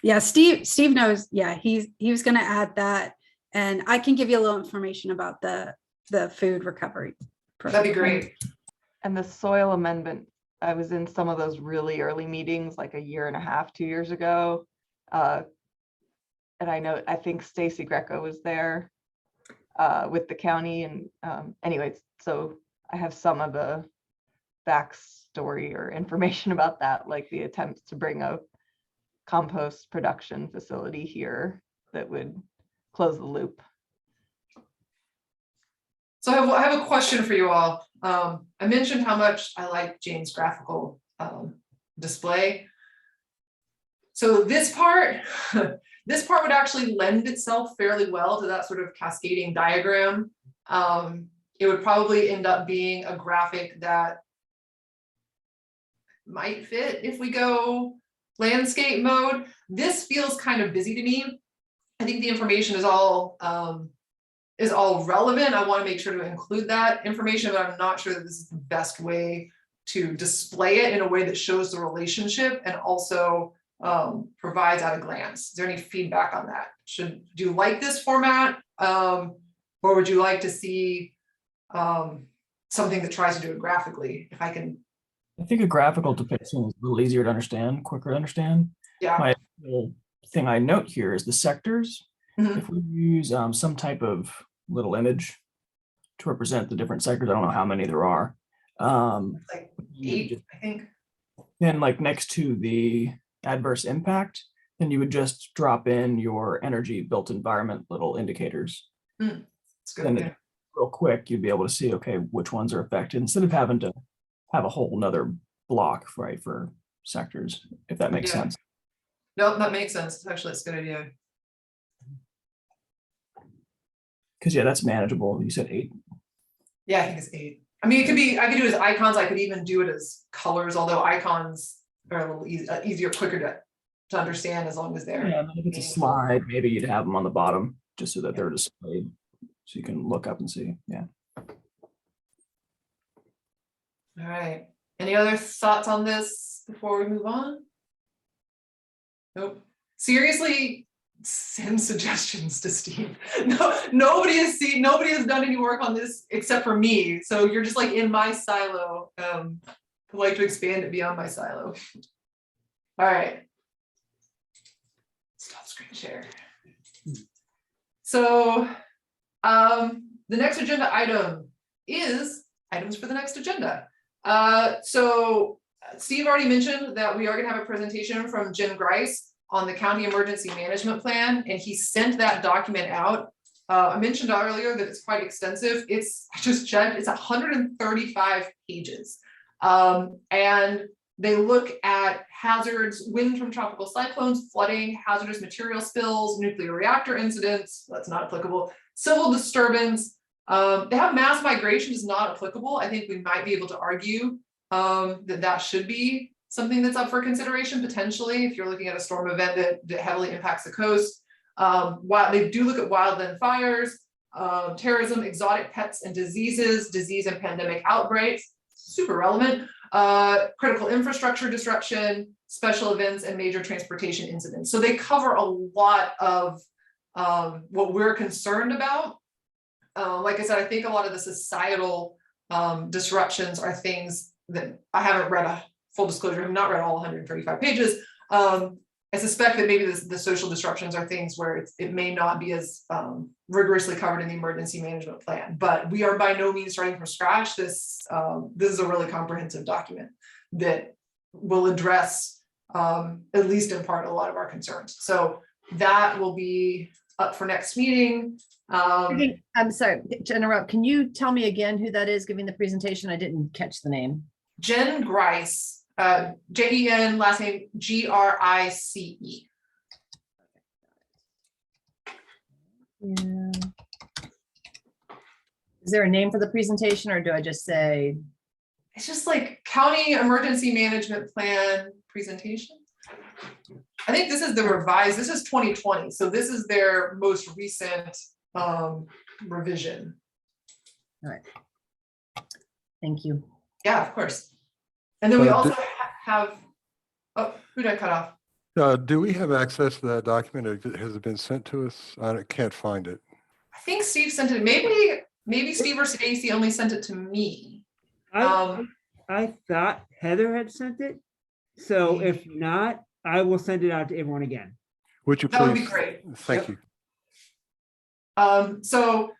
Yeah, Steve knows. Yeah, he was going to add that, and I can give you a little information about the food recovery program. That'd be great. And the soil amendment, I was in some of those really early meetings, like a year and a half, 2 years ago. And I think Stacy Greco was there with the county. And anyways, so I have some of the backstory or information about that, like the attempts to bring a compost production facility here that would close the loop. So I have a question for you all. I mentioned how much I like Jane's graphical display. So this part would actually lend itself fairly well to that sort of cascading diagram. It would probably end up being a graphic that might fit if we go landscape mode. This feels kind of busy to me. I think the information is all relevant. I want to make sure to include that information, but I'm not sure that this is the best way to display it in a way that shows the relationship and also provides at a glance. Is there any feedback on that? Do you like this format? Or would you like to see something that tries to do it graphically? If I can. I think a graphical depiction is a little easier to understand, quicker to understand. Yeah. My little thing I note here is the sectors. Mhm. If we use some type of little image to represent the different sectors, I don't know how many there are. Like you 8, just- I think. Then like next to the adverse impact, then you would just drop in your energy built environment little indicators. It's good. Then Yeah. real quick, you'd be able to see, okay, which ones are affected instead of having to have a whole nother block, right, for sectors, if that makes Yeah. sense. No, that makes sense. Actually, it's a good idea. Because yeah, that's manageable. You said 8. Yeah, I think it's 8. I mean, I could do it as icons. I could even do it as colors, although icons are a little easier, quicker to understand as long as they're. Yeah, and then if it's a slide, maybe you'd have them on the bottom just so that they're displayed, so you can look up and see. Yeah. All right. Any other thoughts on this before we move on? Nope. Seriously, send suggestions to Steve. No, nobody has done any work on this except for me. So you're just like in my silo. I'd like to expand it beyond my silo. All right. Stop screen share. So the next agenda item is items for the next agenda. So Steve already mentioned that we are going to have a presentation from Jim Grice on the county emergency management plan, and he sent that document out. I mentioned earlier that it's quite extensive. I just checked, it's 135 pages. And they look at hazards, wind from tropical cyclones, flooding, hazardous material spills, nuclear reactor incidents, that's not applicable, civil disturbance. They have mass migration is not applicable. I think we might be able to argue that should be something that's up for consideration potentially if you're looking at a storm event that heavily impacts the coast. While they do look at wildland fires, terrorism, exotic pets and diseases, disease and pandemic outbreaks, super relevant, critical infrastructure disruption, special events and major transportation incidents. So they cover a lot of what we're concerned about. Like I said, I think a lot of the societal disruptions are things that I haven't read a full disclosure, I've not read all 135 pages. I suspect that maybe the social disruptions are things where it may not be as rigorously covered in the emergency management plan, but we are by no means starting from scratch. This is a really comprehensive document that will address, at least in part, a lot of our concerns. So that will be up for next meeting. I'm sorry to interrupt. Can you tell me again who that is giving the presentation? I didn't catch the name. Jen Grice, Jen, last name Grice. Yeah. Is there a name for the presentation, or do I just say? It's just like County Emergency Management Plan presentation. I think this is the revised, this is 2020, so this is their most recent revision. All right. Thank you. Yeah, of course. And then we also Did- have, oh, who did I cut off? Do we have access to that document? Or has it been sent to us? I can't find it. I think Steve sent it, maybe Steve or Stacy only sent it to me. I thought Heather had sent it. So if not, I will send it out to everyone again. Would you That would be please? great. Thank you. So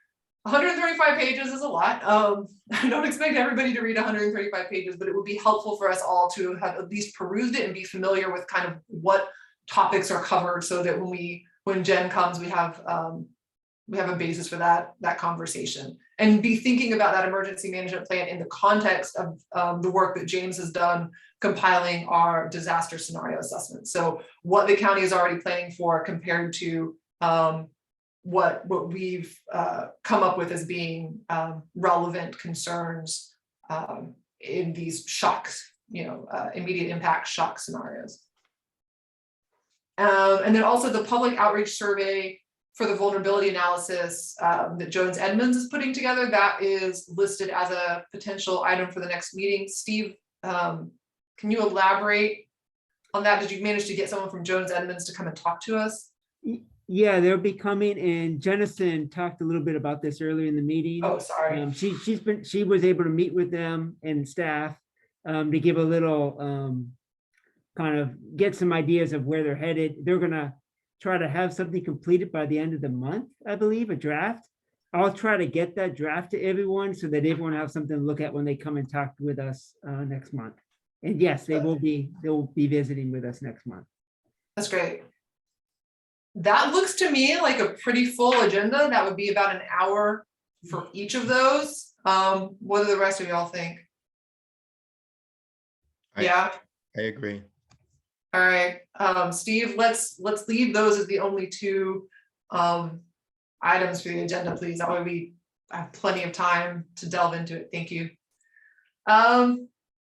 135 pages is a lot. I don't expect everybody to read 135 pages, but it would be helpful for us all to have at least perused it and be familiar with kind of what topics are covered, so that when Jen comes, we have a basis for that conversation, and be thinking about that emergency management plan in the context of the work that James has done compiling our disaster scenario assessment. So what the county is already planning for compared to what we've come up with as being relevant concerns in these shocks, immediate impact shock scenarios. And then also the public outreach survey for the vulnerability analysis that Jones Edmonds is putting together, that is listed as a potential item for the next meeting. Steve, can you elaborate on that? Did you manage to get someone from Jones Edmonds to come and talk to us? Yeah, they'll be coming, and Jennison talked a little bit about this earlier in the meeting. Oh, sorry. She was able to meet with them and staff to give a little kind of get some ideas of where they're headed. They're gonna try to have something completed by the end of the month, I believe, a draft. I'll try to get that draft to everyone so that everyone has something to look at when they come and talk with us next month. And yes, they'll be visiting with us next month. That's great. That looks to me like a pretty full agenda. That would be about an hour for each of those. What do the rest of y'all think? Yeah, I agree. all right. Steve, let's leave those as the only two items for the agenda, please. That way we have plenty of time to delve into it. Thank you. All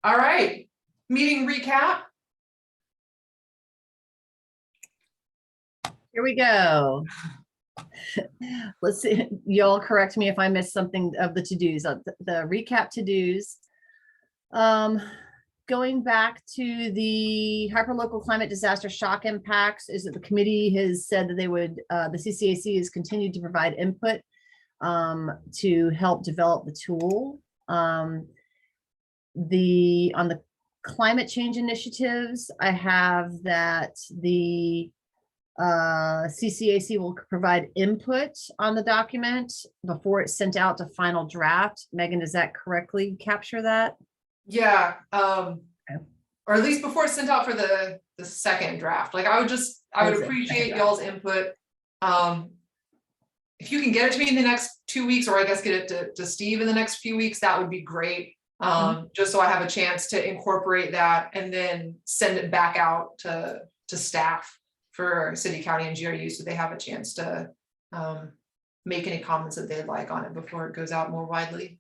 right, meeting recap. Here we go. Let's see, y'all correct me if I missed something of the to-dos, the recap to-dos. Going back to the hyperlocal climate disaster shock impacts, is that the committee has said that they would, the CCAC has continued to provide input to help develop the tool. On the climate change initiatives, I have that the CCAC will provide input on the document before it's sent out to final draft. Megan, does that correctly capture that? Yeah, or at least before it's sent out for the second draft. Like I would appreciate y'all's input. If you can get it to me in the next 2 weeks, or I guess get it to Steve in the next few weeks, that would be great. Just so I have a chance to incorporate that and then send it back out to staff for city, county, and GRU, so they have a chance to make any comments that they'd like on it before it goes out more widely.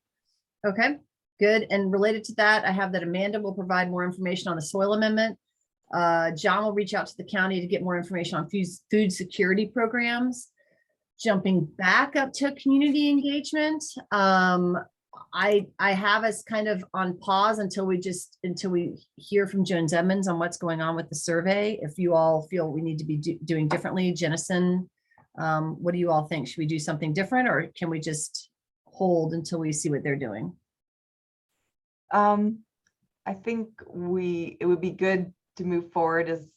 Okay, good. And related to that, I have that Amanda will provide more information on the soil amendment. John will reach out to the county to get more information on food security programs. Jumping back up to community engagement, I have us kind of on pause until we hear from Jones Edmonds on what's going on with the survey. If you all feel we need to be doing differently, Jennison, what do you all think? Should we do something different, or can we just hold until we see what they're doing? I think it would be good to move forward as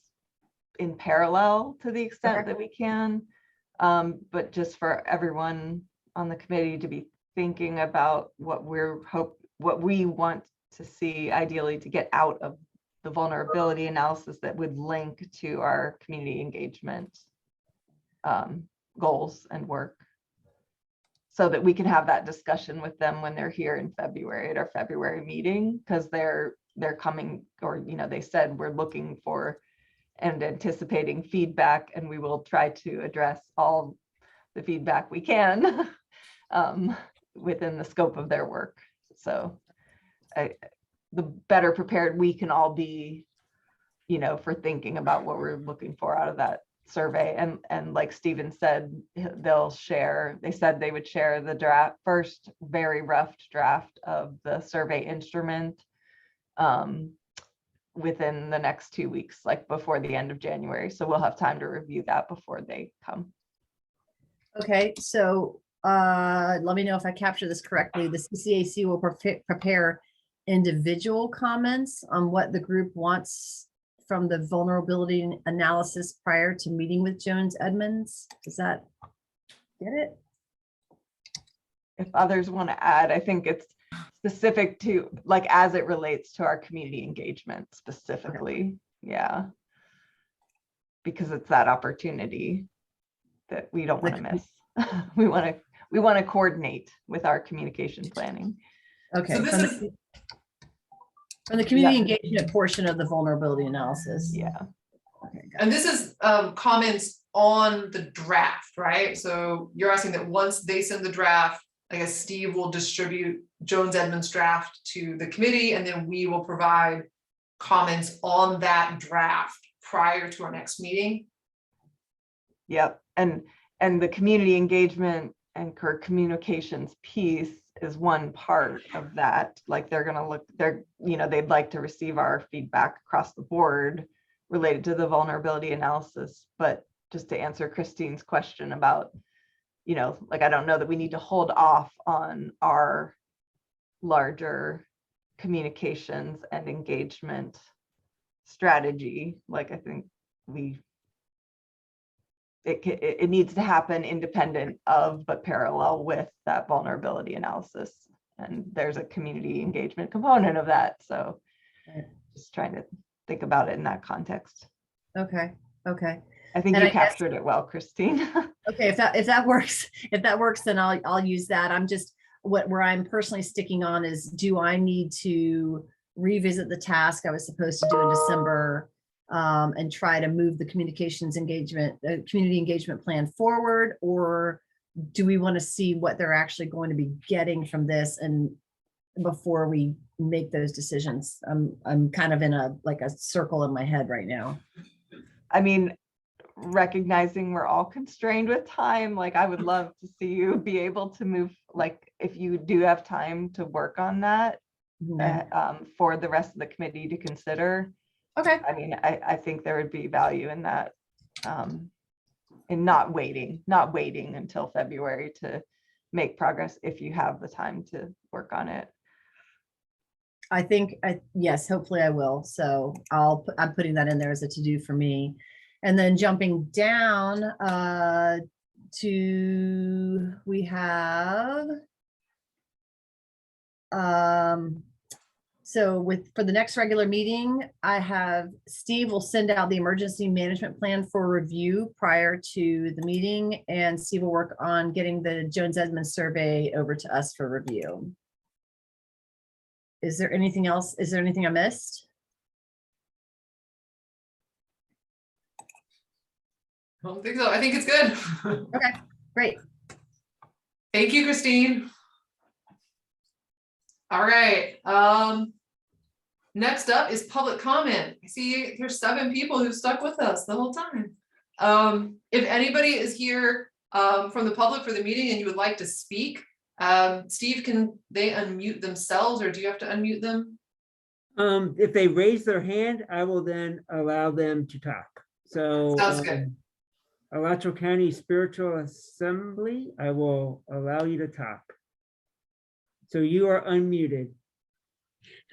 in parallel to the extent Okay. that we can. But just for everyone on the committee to be thinking about what we want to see ideally to get out of the vulnerability analysis that would link to our community engagement goals and work. So that we can have that discussion with them when they're here in February at our February meeting, because they're coming, or they said we're looking for and anticipating feedback, and we will try to address all the feedback we can within the scope of their work. So the better prepared we can all be, for thinking about what we're looking for out of that survey. And like Stephen said, they said they would share the first very rough draft of the survey instrument within the next 2 weeks, like before the end of January. So we'll have time to review that before they come. Okay, so let me know if I capture this correctly. The CCAC will prepare individual comments on what the group wants from the vulnerability analysis prior to meeting with Jones Edmonds. Does that get it? If others want to add, I think it's specific to, like, as it relates to our community engagement specifically. Yeah. Because it's that opportunity that we don't want to miss. We want to coordinate with our communication planning. Okay. So this is, From the community engagement portion of the vulnerability analysis. Yeah. Okay, got it. and this is comments on the draft, right? So you're asking that once they send the draft, I guess Steve will distribute Jones Edmonds draft to the committee, and then we will provide comments on that draft prior to our next meeting. Yep. And the community engagement and communications piece is one part of that. Like they're going to look, they'd like to receive our feedback across the board related to the vulnerability analysis. But just to answer Christine's question about, like, I don't know that we need to hold off on our larger communications and engagement strategy. Like, I think it needs to happen independent of, but parallel with that vulnerability analysis. And there's a community engagement component of that. So just trying to think about it in that context. Okay. I think And you I guess- captured it well, Christine. Okay, if that works, then I'll use that. I'm just where I'm personally sticking on is, do I need to revisit the task I was supposed to do in December and try to move the community engagement plan forward, or do we want to see what they're actually going to be getting from this and before we make those decisions? I'm kind of in a circle in my head right now. I mean, recognizing we're all constrained with time, like I would love to see you be able to move, like if you do have time to work on that for the rest of the committee to consider. Okay. I mean, I think there would be value in that, in not waiting until February to make progress if you have the time to work on it. I think, yes, hopefully I will. So I'm putting that in there as a to-do for me. And then jumping down we have, so for the next regular meeting, I have Steve will send out the emergency management plan for review prior to the meeting, and Steve will work on getting the Jones Edmonds survey over to us for review. Is there anything else? Is there anything I missed? I don't think so. I think it's good. Okay, great. Thank you, Christine. All right. Next up is public comment. I see there's 7 people who stuck with us the whole time. If anybody is here from the public for the meeting and you would like to speak, Steve, can they unmute themselves, or do you have to unmute them? If they raise their hand, I will then allow them to talk. So Sounds good. Alachua County Spiritual Assembly, I will allow you to talk. So you are unmuted.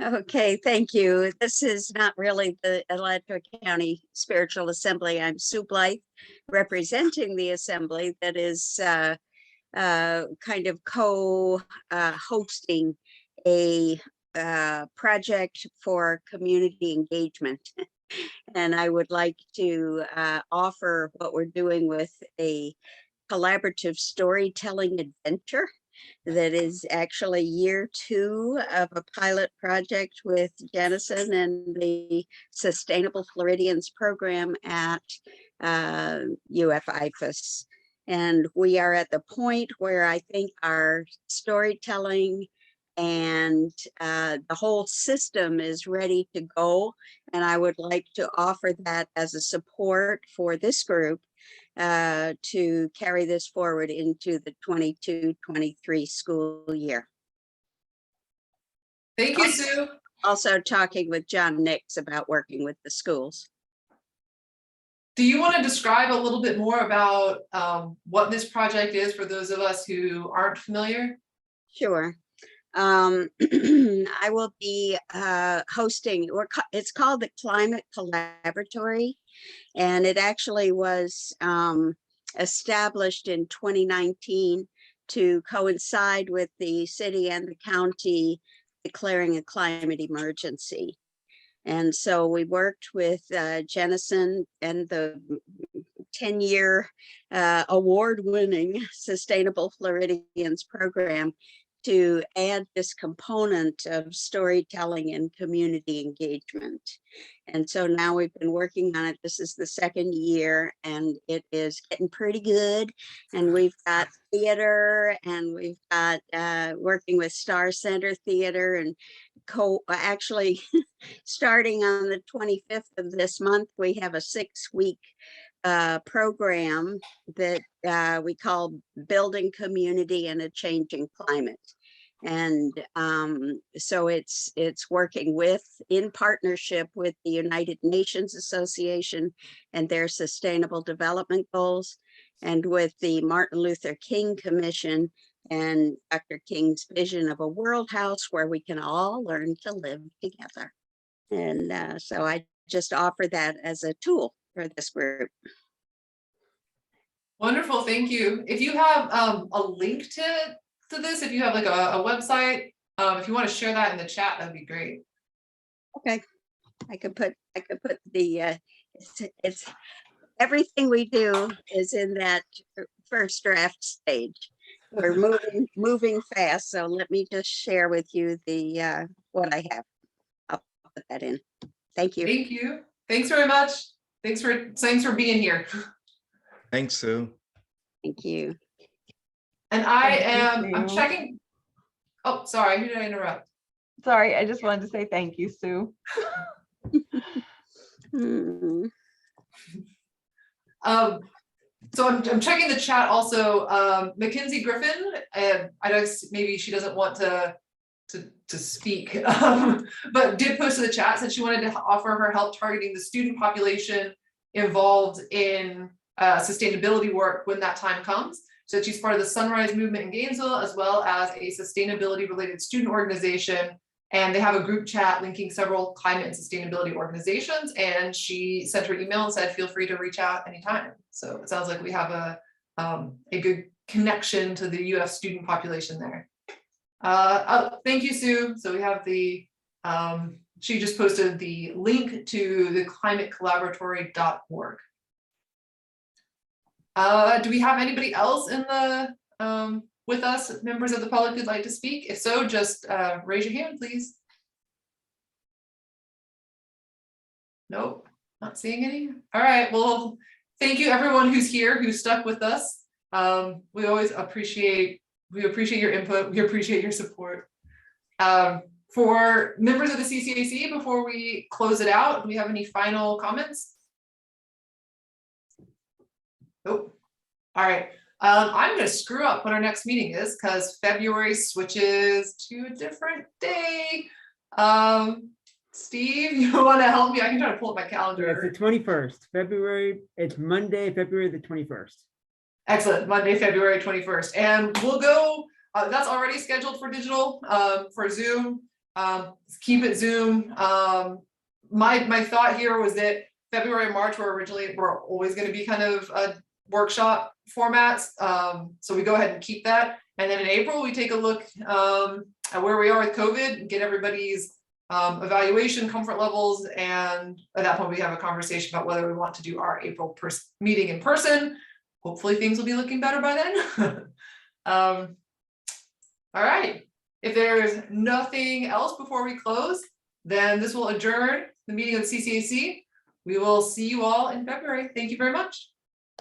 Okay, thank you. This is not really the Alachua County Spiritual Assembly. I'm Sue Blythe, representing the assembly that is kind of hosting a project for community engagement. And I would like to offer what we're doing with a collaborative storytelling adventure that is actually year 2 of a pilot project with Jennison and the Sustainable Floridians program at UF-IFAS. And we are at the point where I think our storytelling and the whole system is ready to go. And I would like to offer that as a support for this group to carry this forward into the 22-23 school year. Thank you, Sue. Also talking with John Nix about working with the schools. Do you want to describe a little bit more about what this project is for those of us who aren't familiar? Sure. I will be hosting, it's called the Climate Collaboratory, and it actually was established in 2019 to coincide with the city and the county declaring a climate emergency. And so we worked with Jennison and the 10-year award-winning Sustainable Floridians program to add this component of storytelling and community engagement. And so now we've been working on it. This is the 2nd year and it is getting pretty good. And we've got theater and we've got working with Star Center Theater and actually starting on the 25th of this month, we have a 6-week program that we call Building Community in a Changing Climate. And so it's working in partnership with the United Nations Association and their Sustainable Development Goals, and with the Martin Luther King Commission and Dr. King's vision of a world house where we can all learn to live together. And so I just offer that as a tool for this group. Wonderful, thank you. If you have a link to this, if you have like a website, if you want to share that in the chat, that'd be great. Okay, I could put the it's everything we do is in that first draft stage. We're moving fast, so let me just share with you the what I have. I'll put that in. Thank you. Thank you. Thanks very much. Thanks for being here. Thanks, Sue. Thank you. And I'm checking. Oh, sorry, who did I interrupt? Sorry, I just wanted to say thank you, Sue. So I'm checking the chat also. Mackenzie Griffin, I know maybe she doesn't want to speak, but did post to the chat, said she wanted to offer her help targeting the student population involved in sustainability work when that time comes. So she's part of the Sunrise Movement in Gainesville, as well as a sustainability related student organization. And they have a group chat linking several climate and sustainability organizations. And she sent her email and said, feel free to reach out anytime. So it sounds like we have a good connection to the UF student population there. Oh, thank you, Sue. So we have the, she just posted the link to the climatecollaboratory.org. Do we have anybody else in the with us, members of the public who'd like to speak? If so, just raise your hand, please. Nope, not seeing any. All right, well, thank you everyone who's here, who stuck with us. We always appreciate your input. We appreciate your support. For members of the CCAC, before we close it out, do we have any final comments? Nope. All right. I'm going to screw up when our next meeting is because February switches to a different day. Steve, you want to help me? I can try to pull up my calendar. It's the 21st, February. It's Monday, February the 21st. Excellent. Monday, February 21st. And we'll go, that's already scheduled for digital, for Zoom. keep it Zoom. My thought here was that February and March were always going to be kind of workshop formats. So we go ahead and keep that. And then in April, we take a look at where we are with COVID and get everybody's evaluation comfort levels. And at that point, we have a conversation about whether we want to do our April meeting in person. Hopefully things will be looking better by then. All right. If there's nothing else before we close, then this will adjourn the meeting of the CCAC. We will see you all in February. Thank you very much.